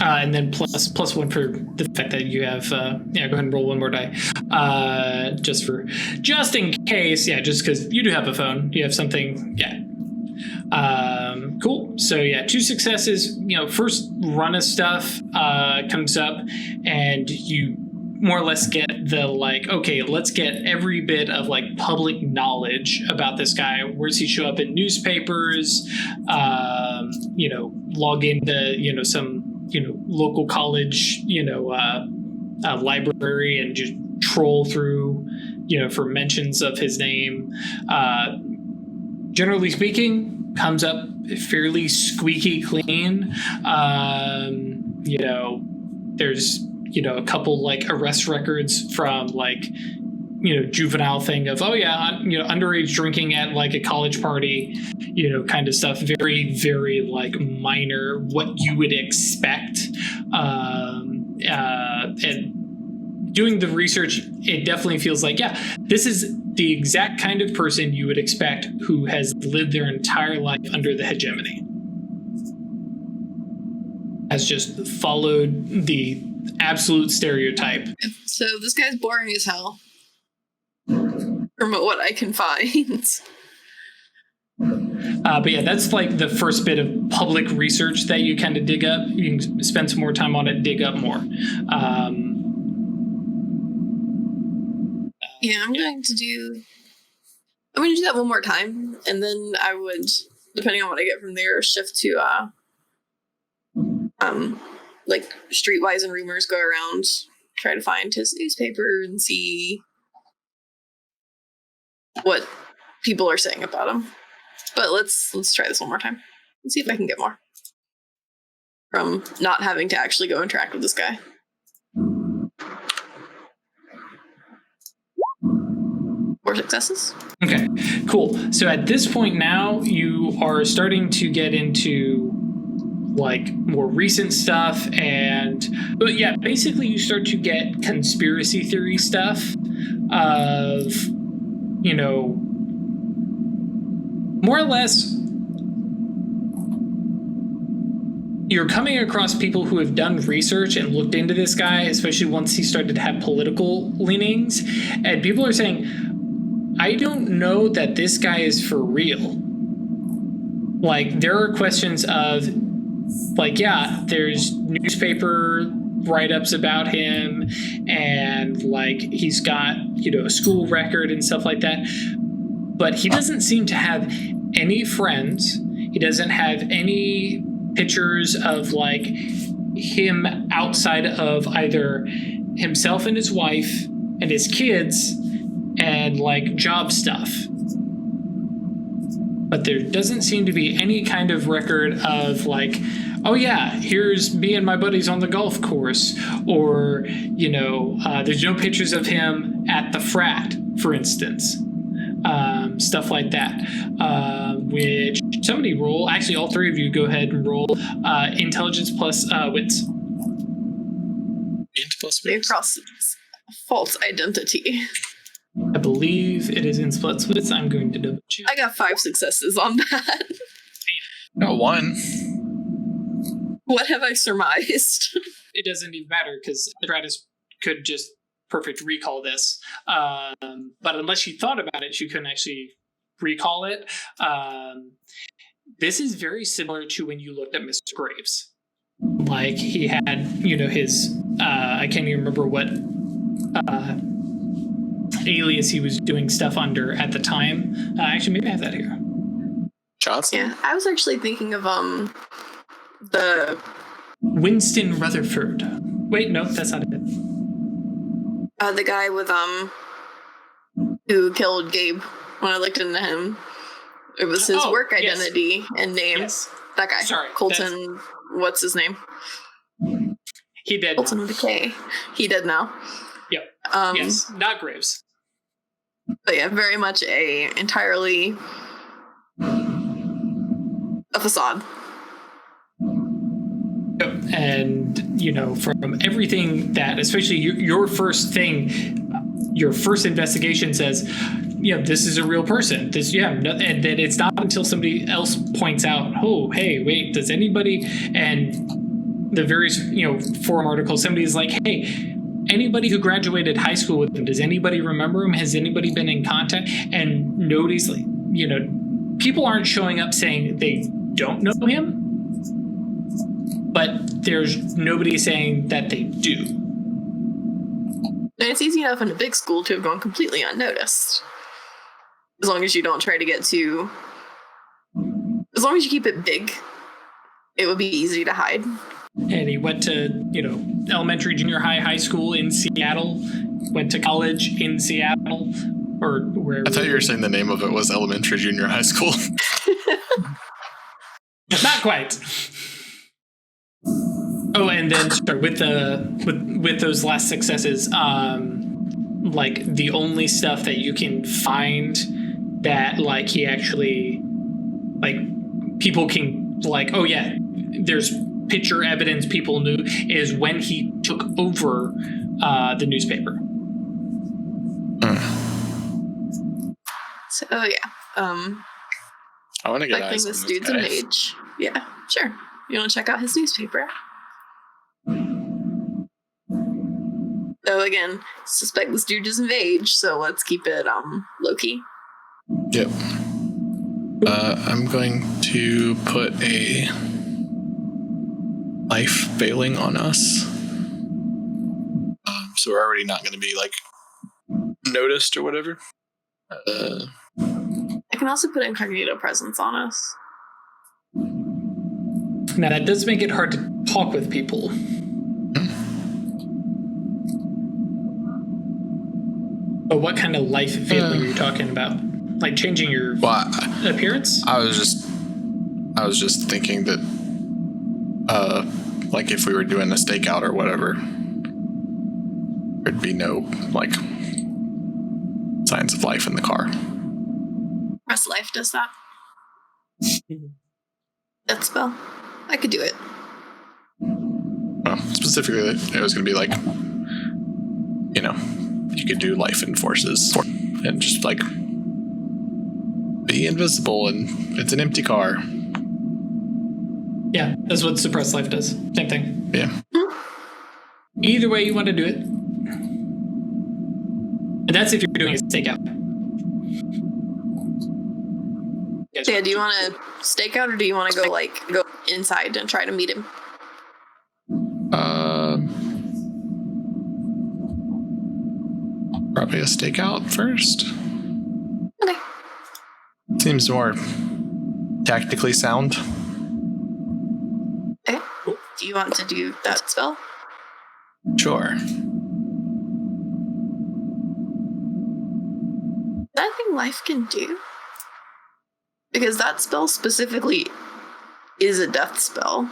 And then plus one for the fact that you have go ahead and roll one more die, just in case, just because you do have a phone, you have something, cool. So 2 successes. First run of stuff comes up, and you more or less get the okay, let's get every bit of public knowledge about this guy. Where's he show up in newspapers? Log into some local college library and just troll through for mentions of his name. Generally speaking, comes up fairly squeaky clean. There's a couple arrest records from juvenile thing of underage drinking at a college party, kind of stuff. Very, very minor, what you would expect. And doing the research, it definitely feels this is the exact kind of person you would expect who has lived their entire life under the hegemony. Has just followed the absolute stereotype. So this guy's boring as hell. From what I can find. But that's the first bit of public research that you kind of dig up. You can spend some more time on it, dig up more. I'm going to do that one more time, and then I would, depending on what I get from there, shift to Streetwise and Rumors, go around, try to find his newspaper and see what people are saying about him. But let's try this one more time and see if I can get more from not having to actually go interact with this guy. Four successes. Okay, cool. So at this point now, you are starting to get into more recent stuff, but basically you start to get conspiracy theory stuff of more or less you're coming across people who have done research and looked into this guy, especially once he started to have political leanings, and people are saying, I don't know that this guy is for real. There are questions of there's newspaper write-ups about him, and like he's got, you know, a school record and stuff like that. But he doesn't seem to have any friends. He doesn't have any pictures of like him outside of either himself and his wife and his kids and like job stuff. But there doesn't seem to be any kind of record of like, oh yeah, here's me and my buddies on the golf course, or, you know, there's no pictures of him at the frat, for instance. Stuff like that. Which somebody roll, actually all three of you go ahead and roll intelligence plus wits. Int plus wits? Across false identity. I believe it is in splits wits. I'm going to double check. I got 5 successes on that. Got 1. What have I surmised? It doesn't even matter because Titus could just perfect recall this. But unless she thought about it, she couldn't actually recall it. This is very similar to when you looked at Mr. Graves. Like he had, you know, his, I can't even remember what alias he was doing stuff under at the time. Actually, maybe I have that here. Johnson? Yeah, I was actually thinking of the Winston Rutherford. Wait, no, that's not it. the guy with who killed Gabe. When I looked into him, it was his work identity and name. Yes. That guy. Sorry, Colton. What's his name? He did. Colton with a K. He did now. Yep. Yes, not Graves. But yeah, very much entirely a facade. Yep. And, you know, from everything that, especially your first thing, your first investigation says, yeah, this is a real person. And then it's not until somebody else points out, oh, hey, wait, does anybody, and the various, you know, forum articles, somebody's like, hey, anybody who graduated high school with him, does anybody remember him? Has anybody been in contact? And nobody's like, you know, people aren't showing up saying they don't know him, but there's nobody saying that they do. And it's easy enough in a big school to have gone completely unnoticed. As long as you don't try to get too... As long as you keep it big, it would be easy to hide. And he went to, you know, elementary, junior high, high school in Seattle, went to college in Seattle, or wherever. I thought you were saying the name of it was elementary, junior high school. Not quite. Oh, and then sorry, with those last successes, like the only stuff that you can find that like he actually, like, people can, like, oh yeah, there's picture evidence people knew, is when he took over the newspaper. So yeah, I want to get I eyes think on this dude's a guy. mage. Yeah, sure. You want to check out his newspaper? So again, suspect this dude is a mage, so let's keep it low key. Yep. I'm going to put a life failing on us. So we're already not going to be like noticed or whatever. I can also put incognito presence on us. Now that does make it hard to talk with people. But what kind of life failing are you talking about? Like changing your appearance? I was just thinking that, like if we were doing a stakeout or whatever, there'd be no like signs of life in the car. Press life does that. That spell. I could do it. Well, specifically, it was going to be like, you know, you could do life in forces and just like be invisible and it's an empty car. Yeah, that's what suppressed life does. Same thing. Yeah. Either way you want to do it. And that's if you're doing a stakeout. So yeah, do you want to stake out or do you want to go inside and try to meet him? probably a stakeout first. Okay. Seems more tactically sound. Okay. Do you want to do that spell? Sure. Is that a thing life can do? Because that spell specifically is a death spell.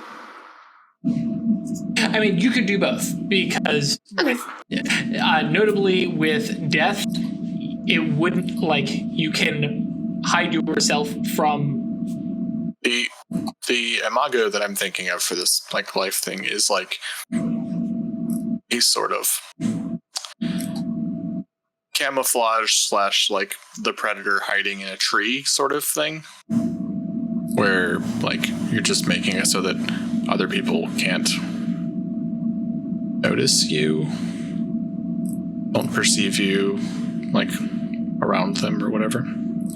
I mean, you could do both because, Okay. notably with death, it wouldn't like you can hide yourself from. The imago that I'm thinking of for this like life thing is like a sort of camouflage / like the predator hiding in a tree sort of thing, where like you're just making it so that other people can't notice you, don't perceive you like around them or whatever.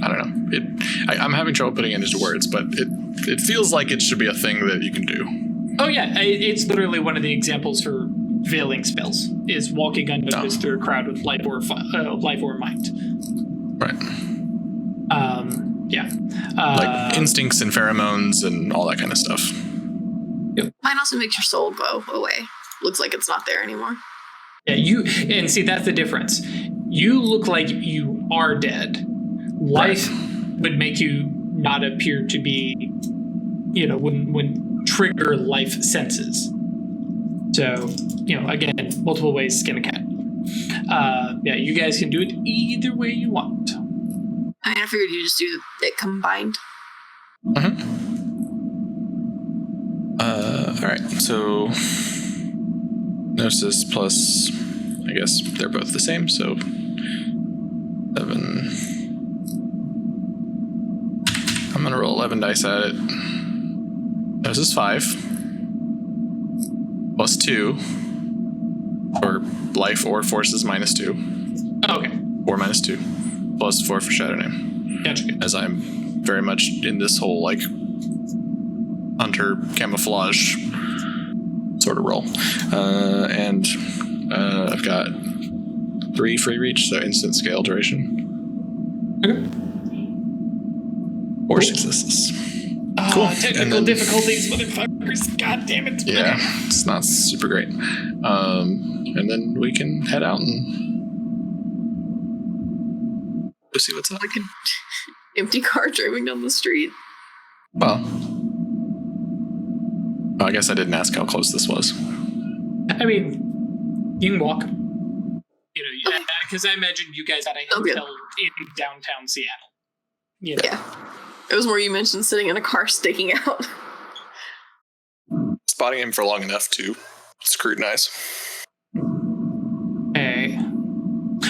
I don't know. I'm having trouble putting it into words, but it feels like it should be a thing that you can do. Oh yeah, it's literally one of the examples for veiling spells is walking unnoticed through a crowd with life or mind. Right. Yeah. Like instincts and pheromones and all that kind of stuff. Yep. Mine also makes your soul go away. Looks like it's not there anymore. Yeah, and see that's the difference. You look like you are dead. Life would make you not appear to be, wouldn't trigger life senses. So, again, multiple ways to skin a cat. Yeah, you guys can do it either way you want. I mean, I figured you just do it combined. Mm-hmm. All right, so Gnosis plus, I guess they're both the same, so 7. I'm gonna roll 11 dice at it. Gnosis 5 plus 2 for life or forces -2. Okay. 4 -2 plus 4 for Shadow Name. Gotcha. As I'm very much in this whole like hunter camouflage sort of role. And I've got 3 free reach, so instant scale duration. Okay. 4 successes. Oh, Cool. technical difficulties, motherfuckers. God damn it. Yeah, it's not super great. And then we can head out and go see what's up. Like an empty car driving down the street. Well, I guess I didn't ask how close this was. I mean, you can walk. Because I imagine you guys had a hotel in downtown Seattle. Yeah. It was more you mentioned sitting in a car staking out. Spotting him for long enough to scrutinize. Hey.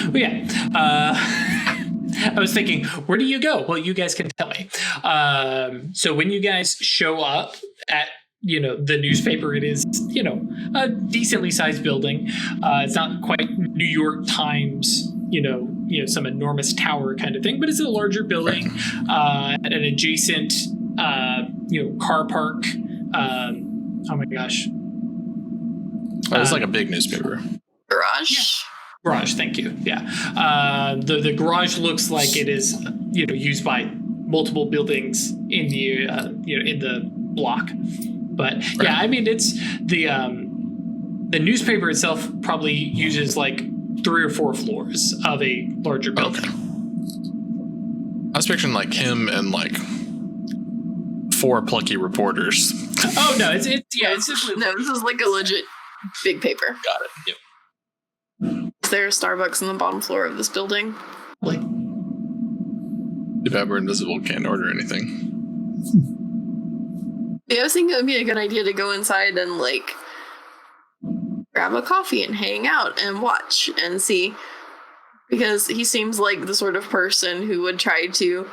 Well, yeah. I was thinking, where do you go? Well, you guys can tell me. So when you guys show up at the newspaper, it is, a decently sized building. It's not quite New York Times, some enormous tower kind of thing, but it's a larger building, an adjacent, car park. Oh my gosh. It's like a big newspaper. Garage? Yeah. Garage, thank you. Yeah. The garage looks like it is, used by multiple buildings in the, in the block. But yeah, I mean, it's the newspaper itself probably uses like 3 or 4 floors of a larger building. Okay. I was picturing like him and like 4 plucky reporters. Oh no, it's simply No, this is like a legit big paper. Got it. Yep. Is there a Starbucks on the bottom floor of this building? Like, If I were invisible, can't order anything. Yeah, I was thinking it would be a good idea to go inside and like grab a coffee and hang out and watch and see, because he seems like the sort of person who would try to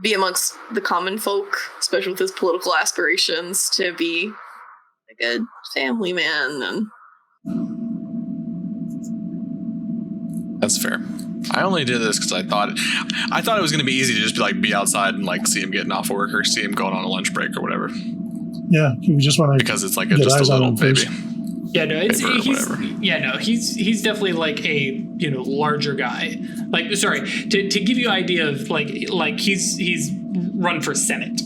be amongst the common folk, especially with his political aspirations, to be a good family man. And That's fair. I only did this because I thought it was going to be easy to just be outside and like see him getting off work or see him going on a lunch break or whatever. Yeah, we just want to Because it's like get just a eyes on little him baby. first. Yeah, no, paper or whatever. He's definitely like a larger guy. Like, sorry, to give you an idea of like he's run for Senate.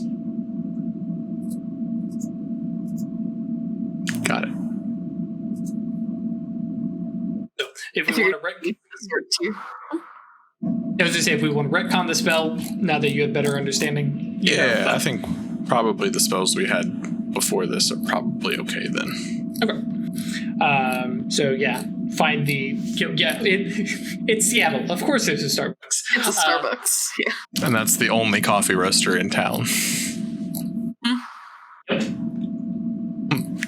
Got it. So if we want to I was gonna say, if we want to retcon the spell now that you have better understanding. I think probably the spells we had before this are probably okay then. Okay. So yeah, find the it's Seattle. Of course, there's a Starbucks. It's a Starbucks. Yeah. And that's the only coffee roaster in town.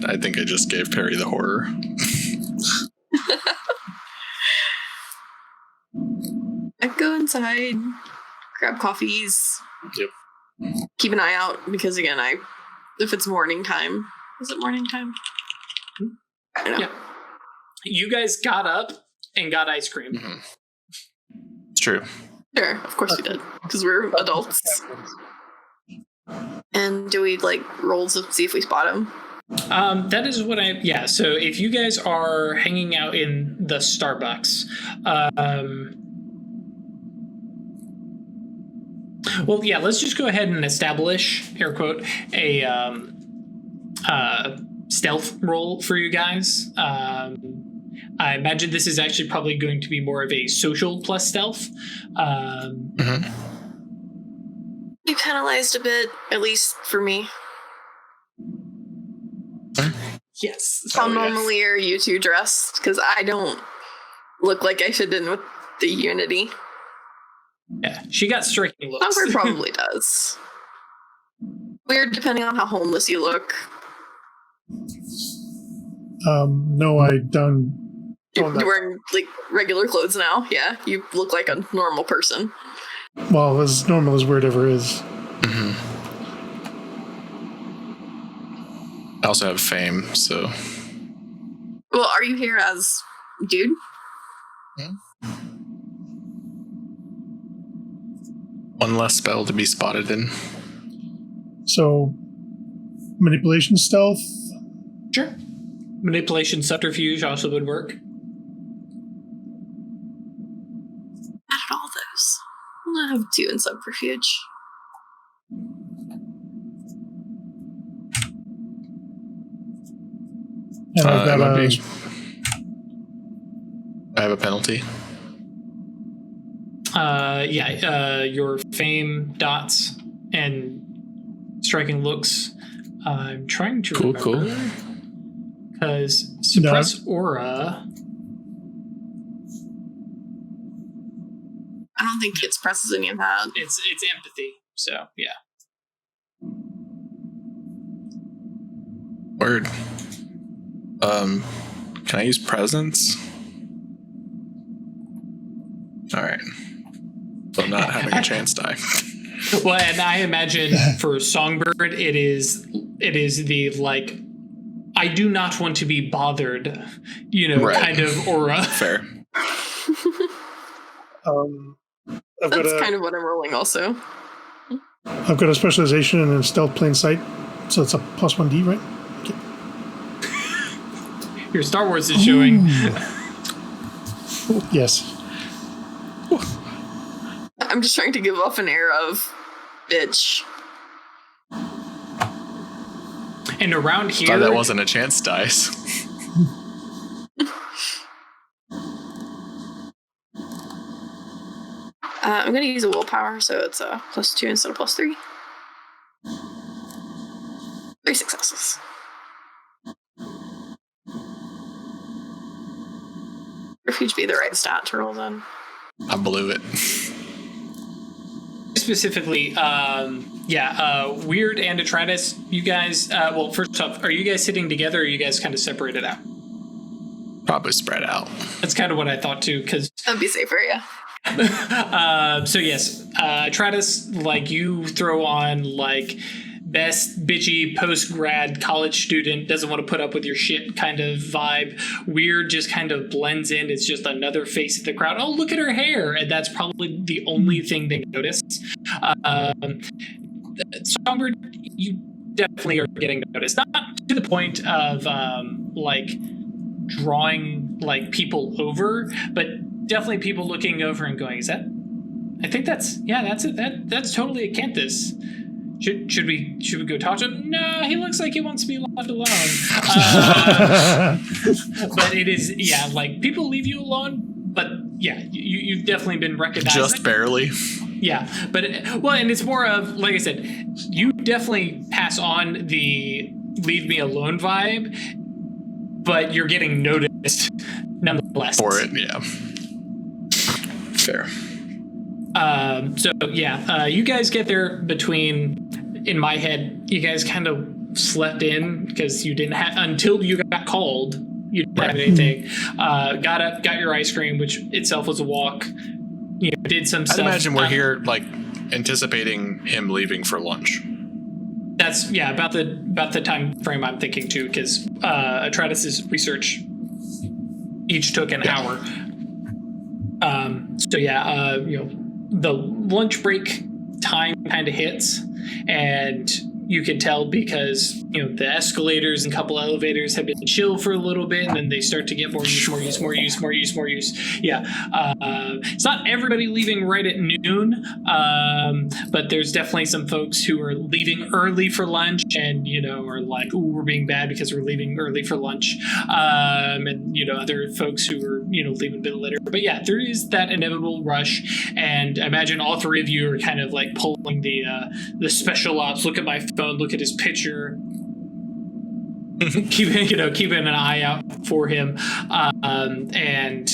I think I just gave Perry the horror. I go inside, grab coffees. Yep. Keep an eye out because again, if it's morning time, is it morning time? I don't know. Yeah. You guys got up and got ice cream. Mm-hmm. It's true. Sure, of course we did because we're adults. And do we roll to see if we spot him? That is what so if you guys are hanging out in the Starbucks, well, yeah, let's just go ahead and establish, air quote, a stealth roll for you guys. I imagine this is actually probably going to be more of a social plus stealth. You penalized a bit, at least for me. Yes. How normally are you two dressed? Because I don't look like I fit in with the Unity. Yeah, she got striking looks. Hunger probably does. Weird, depending on how homeless you look. No, I don't. You're wearing regular clothes now. Yeah, you look like a normal person. Well, as normal as weird ever is. Mm-hmm. I also have fame, so. Well, are you here as dude? Yeah. One less spell to be spotted in. So, manipulation stealth? Sure. Manipulation subterfuge also would work. Out of all those, I'm gonna have 2 in subterfuge. And I've got I have a penalty. Your fame dots and striking looks. I'm trying to remember. Because suppress aura. I don't think it suppresses any of that. It's empathy. So yeah. Word. Can I use presence? All right. So I'm not having a chance die. Well, and I imagine for Songbird, it is the I do not want to be bothered, right. Kind of aura. Fair. That's kind of what I'm rolling also. I've got a specialization in stealth plain sight, so it's a plus 1d, right? Okay. Your Star Wars is showing. Yes. I'm just trying to give off an air of bitch. And around here, thought that wasn't a chance dice. I'm going to use a willpower, so it's a +2 instead of +3. 3 successes. Refuge be the right stat to roll then. I blew it. Specifically, Weird and Detritus, you guys, well, first off, are you guys sitting together or are you guys kind of separated out? Probably spread out. That's kind of what I thought too, because... That'd be safer, yeah. So yes, Tritus, you throw on, best bitchy post-grad college student, doesn't want to put up with your shit kind of vibe. Weird just kind of blends in. It's just another face of the crowd. Oh, look at her hair. And that's probably the only thing they notice. Songbird, you definitely are getting noticed. Not to the point of, drawing like people over, but definitely people looking over and going, "Is that? I think that's it. That's totally Acanthus. Should we go talk to him? No, he looks like he wants to be left alone." But it is, like people leave you alone, but you've definitely been recognized. Just barely. Yeah, but and it's more of, like I said, you definitely pass on the leave me alone vibe, but you're getting noticed nonetheless. For it, yeah. Fair. You guys get there between, in my head, you guys kind of slept in because you didn't have, until you got called, you didn't have anything. Got up, got your ice cream, which itself was a walk. You know, did some stuff. I'd imagine we're here, like, anticipating him leaving for lunch. That's, about the time frame I'm thinking, too, because Titus's research each took an hour. The lunch break time kind of hits, and you can tell because, the escalators and a couple elevators have been chill for a little bit, and then they start to get more use. Yeah. It's not everybody leaving right at noon, but there's definitely some folks who are leaving early for lunch and, are like, ooh, we're being bad because we're leaving early for lunch. And, other folks who are, leaving a bit later. But yeah, there is that inevitable rush. And I imagine all three of you are kind of like pulling the special ops, look at my phone, look at his picture, keeping an eye out for him. And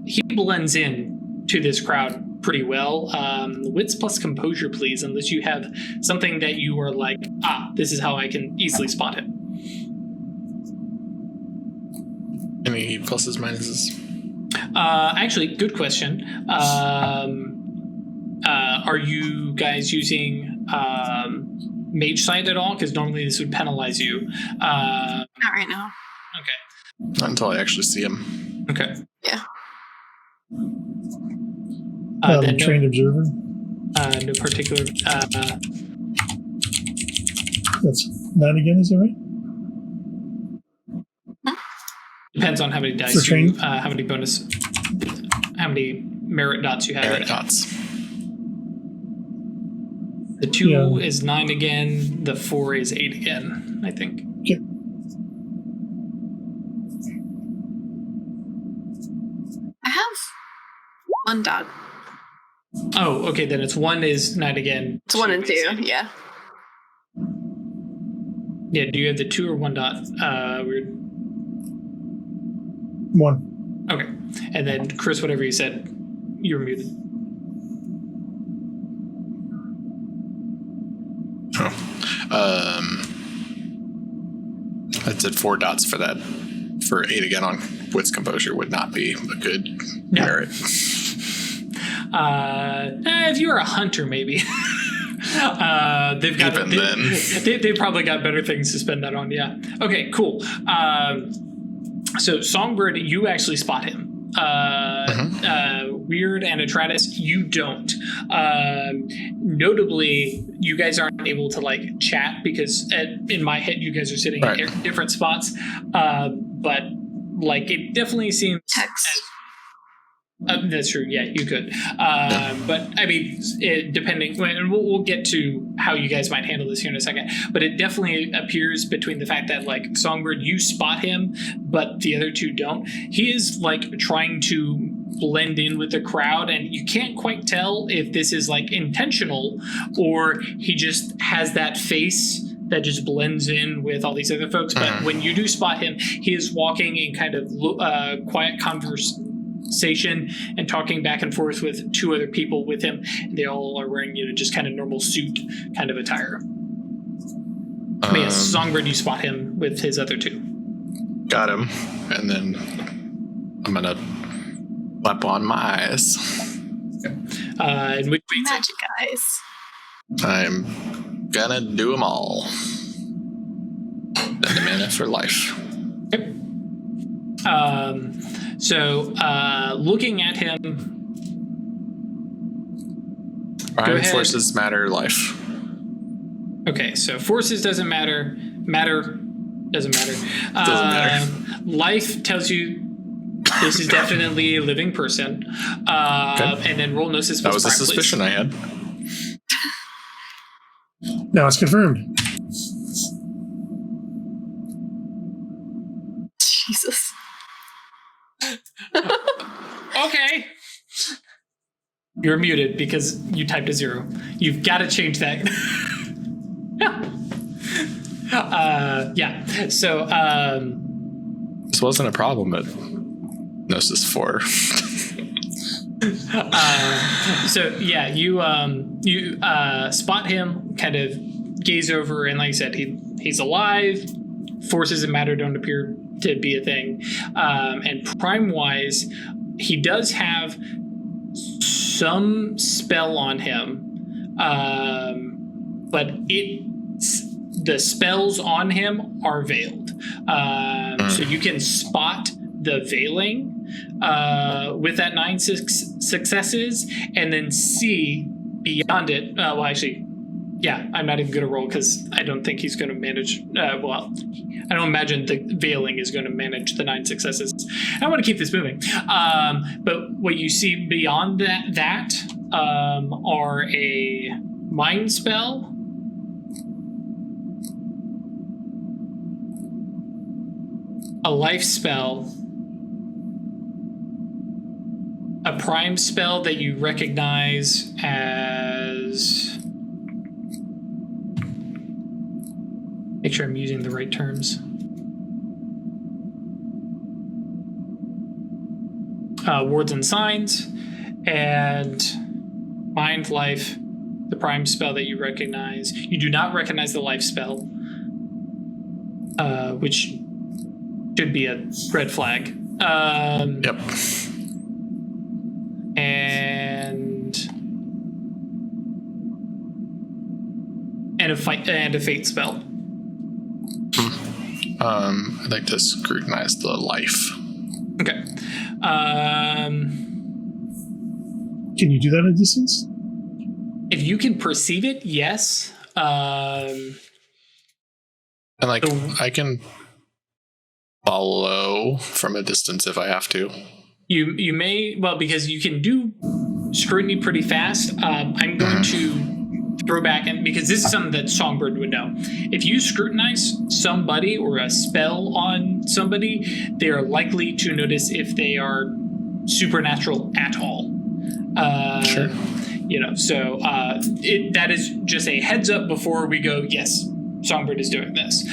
he blends in to this crowd pretty well. Wits plus composure, please, unless you have something that you are like, this is how I can easily spot him. Any pluses, minuses? Actually, good question. Are you guys using Mage Sight at all? Because normally this would penalize you. Not right now. Okay. Not until I actually see him. Okay. Yeah. Trained observer. No particular. That's 9 again, is that right? Depends on how many dice For train? how many merit dots you have. Merit dots. The 2 is 9 again. The 4 is 8 again, I think. Okay. I have 1 dot. Oh, okay, then it's 1 is 9 again. It's 1 and 2, yeah. Yeah, do you have the 2 or 1 dot? Weird. 1. Okay. And then, Chris, whatever you said, you were muted. I said 4 dots for that. For 8 again on Wits Composure would not be a good merit. If you were a hunter, maybe. They've got. They probably got better things to spend that on. Yeah. Okay. Cool. So Songbird, you actually spot him. Weird and Titus, you don't. Notably, you guys aren't able to like chat because in my head, you guys are sitting in different spots. But like, it definitely seems. Text. That's true. Yeah, you could. But I mean, depending, and we'll get to how you guys might handle this here in a second. But it definitely appears between the fact that like Songbird, you spot him, but the other two don't. He is like trying to blend in with the crowd, and you can't quite tell if this is like intentional or he just has that face that just blends in with all these other folks. But when you do spot him, he is walking in kind of quiet conversation and talking back and forth with 2 other people with him, and they all are wearing just kind of normal suit kind of attire. But yes, Songbird, you spot him with his other 2. Got him, and then I'm gonna slap on my eyes. And which Magic eyes. I'm gonna do them all. And the mana for life. Yep. So, looking at him. Prime forces matter life. Okay, so forces doesn't matter. Matter doesn't matter. Doesn't matter. Life tells you this is definitely a living person. And then roll Gnosis. That was a Prime, suspicion please. I had. Now it's confirmed. Jesus. Okay. You're muted because you typed a 0. You've got to change that. Yeah. So, This wasn't a problem at Gnosis 4. so yeah, you spot him, kind of gaze over, and like I said, he's alive. Forces of matter don't appear to be a thing. And prime-wise, he does have some spell on him, but the spells on him are veiled. So you can spot the veiling with that 9 successes, and then see beyond it. Well, actually, yeah, I'm not even going to roll because I don't think he's going to manage. Well, I don't imagine the veiling is going to manage the 9 successes. I want to keep this moving. But what you see beyond that are a mind spell, a life spell, a prime spell that you recognize as... Make sure I'm using the right terms. Words and signs, and mind, life, the prime spell that you recognize. You do not recognize the life spell, which should be a red flag. Yep. And a fate spell. I'd like to scrutinize the life. Okay. Can you do that at a distance? If you can perceive it, yes. And like, I can follow from a distance if I have to. You may, well, because you can do scrutiny pretty fast. I'm going to throw back in, because this is something that Songbird would know. If you scrutinize somebody or a spell on somebody, they are likely to notice if they are supernatural at all. Sure. So that is just a heads up before we go, yes, Songbird is doing this.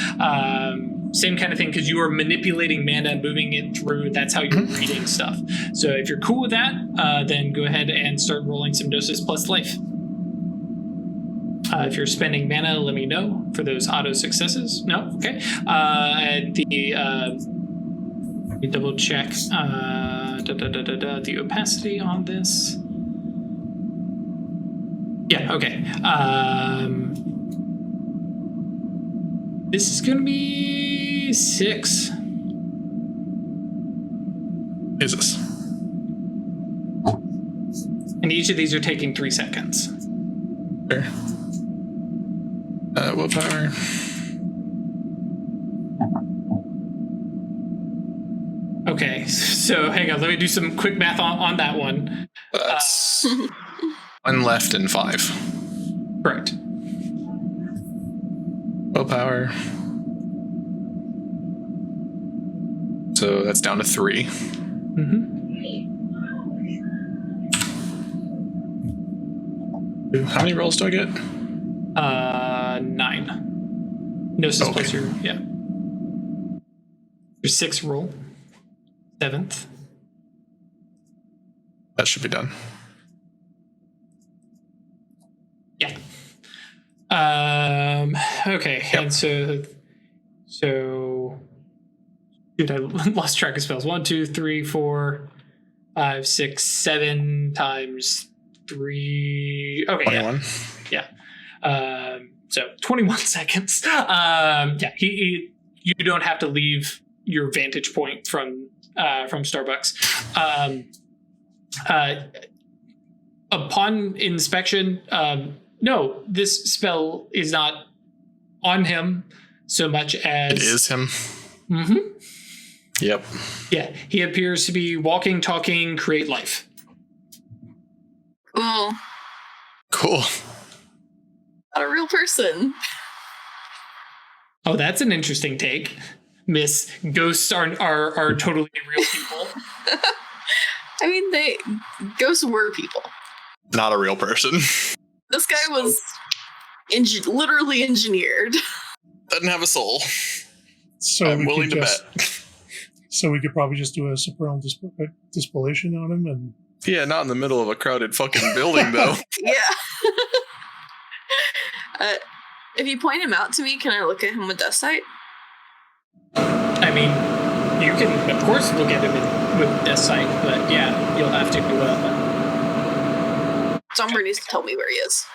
Same kind of thing, because you are manipulating mana and moving it through. That's how you're reading stuff. So if you're cool with that, then go ahead and start rolling some Gnosis plus life. If you're spending mana, let me know for those auto successes. No? Okay. Let me double check the opacity on this. Yeah, okay. This is going to be 6. Jesus. And each of these are taking 3 seconds. Sure. Willpower. Okay, so hang on, let me do some quick math on that one. That's 1 left and 5. Correct. Willpower. So that's down to 3. How many rolls do I get? 9. Gnosis plus your, your 6th roll. 7th. That should be done. Yeah. Okay, Yep. and so dude, I lost track of spells. 1, 2, 3, 4, 5, 6, 7 times 3. Okay, 21. yeah. So 21 seconds. You don't have to leave your vantage point from Starbucks. Upon inspection, no, this spell is not on him so much as It is him. Mm-hmm. Yep. Yeah, he appears to be walking, talking, create life. Cool. Cool. Not a real person. Oh, that's an interesting take. Miss, ghosts are totally real people. I mean, ghosts were people. Not a real person. This guy was literally engineered. Doesn't have a soul. So I'm willing to bet. So we could probably just do a supernal dispellation on him, and Yeah, not in the middle of a crowded fucking building, though. Yeah. If you point him out to me, can I look at him with Death Sight? I mean, you can, of course, look at him with Death Sight, but yeah, you'll have to. Somebody needs to tell me where he is.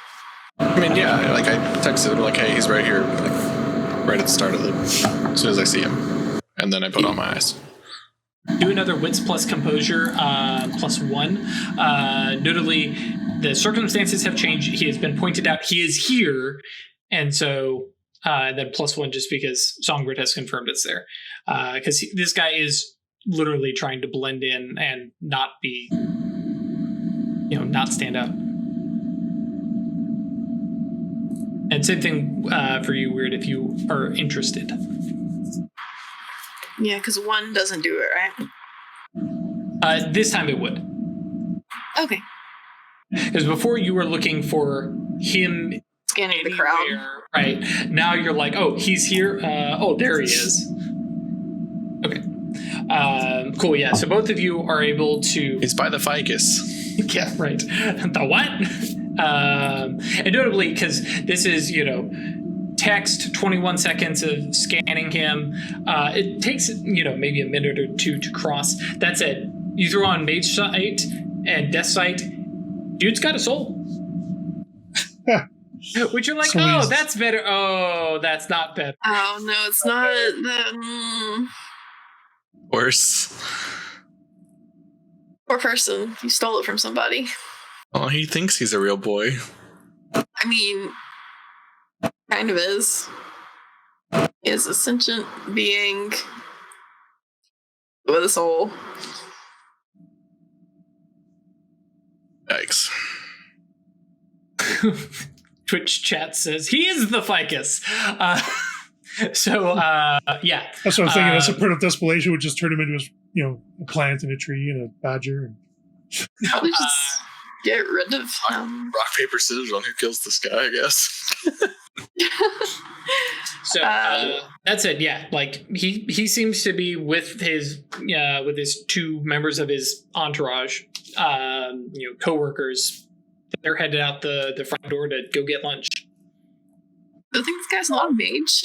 I mean, yeah, like I texted him, like, hey, he's right here, like, right at the start of as soon as I see him. And then I put on my eyes. Do another wits plus composure +1. Notably, the circumstances have changed. He has been pointed out. He is here, and so then +1 just because Songbird has confirmed it's there. Because this guy is literally trying to blend in and not be, not stand out. And same thing for you, Weird, if you are interested. Yeah, because 1 doesn't do it, right? This time it would. Okay. Because before you were looking for him Scanning the crowd. Right. Now you're like, oh, he's here. Oh, there he is. Okay. Cool, yeah. So both of you are able to... He's by the ficus. Yeah, right. The what? And notably, because this is, text, 21 seconds of scanning him. It takes, maybe a minute or two to cross. That's it. You throw on Mage Sight and Death Sight. Dude's got a soul. Which you're like, So oh, that's better. Oh, that's not better. Oh, no, it's not. Worse. Poor person. You stole it from somebody. Oh, he thinks he's a real boy. I mean, kind of is. He is a sentient being with a soul. Yikes. Twitch chat says he is the ficus. Yeah. that's what I'm thinking. A supernal dispellation would just turn him into a plant and a tree and a badger. And Probably just get rid of him. Rock, paper, scissors on who kills this guy, I guess. So that's it. Yeah, like he seems to be with his 2 members of his entourage, co-workers. They're headed out the front door to go get lunch. I think this guy's not a mage.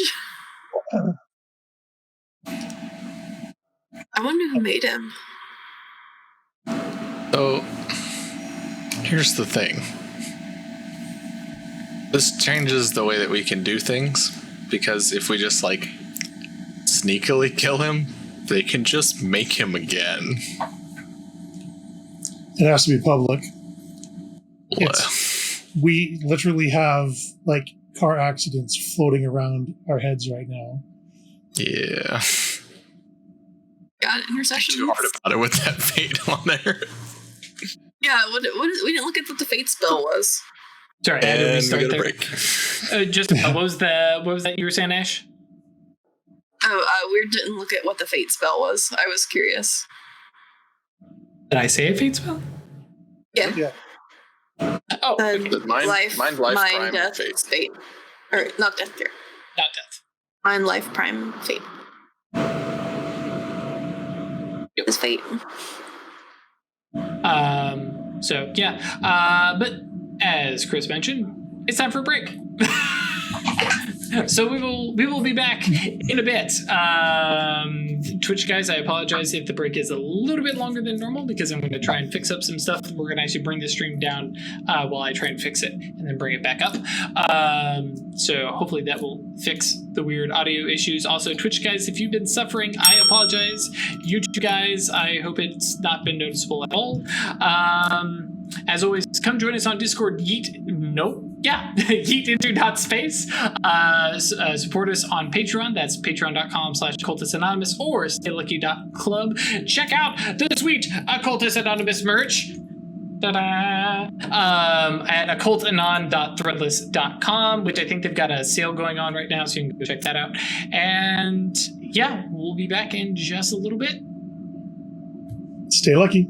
I wonder who made him. So, here's the thing. This changes the way that we can do things, because if we just, sneakily kill him, they can just make him again. it has to be public. Well, We literally have car accidents floating around our heads right now. yeah. Got intercession. Too hard about it with that fate on there. Yeah, what we didn't look at what the fate spell was. Sorry, I had to And we restart get a there. break. What was that you were saying, Ash? Oh, we didn't look at what the fate spell was. I was curious. Did I say a fate spell? Yeah. Yeah. Oh, okay. Life, Mind, prime, death, fate. Or not death here. Not death. Mind, life, prime, fate. Yep. Is fate. So yeah. But as Chris mentioned, it's time for a break. So we will be back in a bit. Twitch guys, I apologize if the break is a little bit longer than normal, because I'm going to try and fix up some stuff. We're going to actually bring the stream down while I try and fix it, and then bring it back up. So hopefully that will fix the weird audio issues. Also, Twitch guys, if you've been suffering, I apologize. YouTube guys, I hope it's not been noticeable at all. As always, come join us on Discord. Yeet. Nope. yeah, yeetinter.space. Support us on Patreon. That's patreon.com/Occultists Anonymous or staylucky.club. Check out the sweet Occultists Anonymous merch. Ta-da! At occultanon.threadless.com, which I think they've got a sale going on right now, so you can go check that out. And yeah, we'll be back in just a little bit. Stay lucky.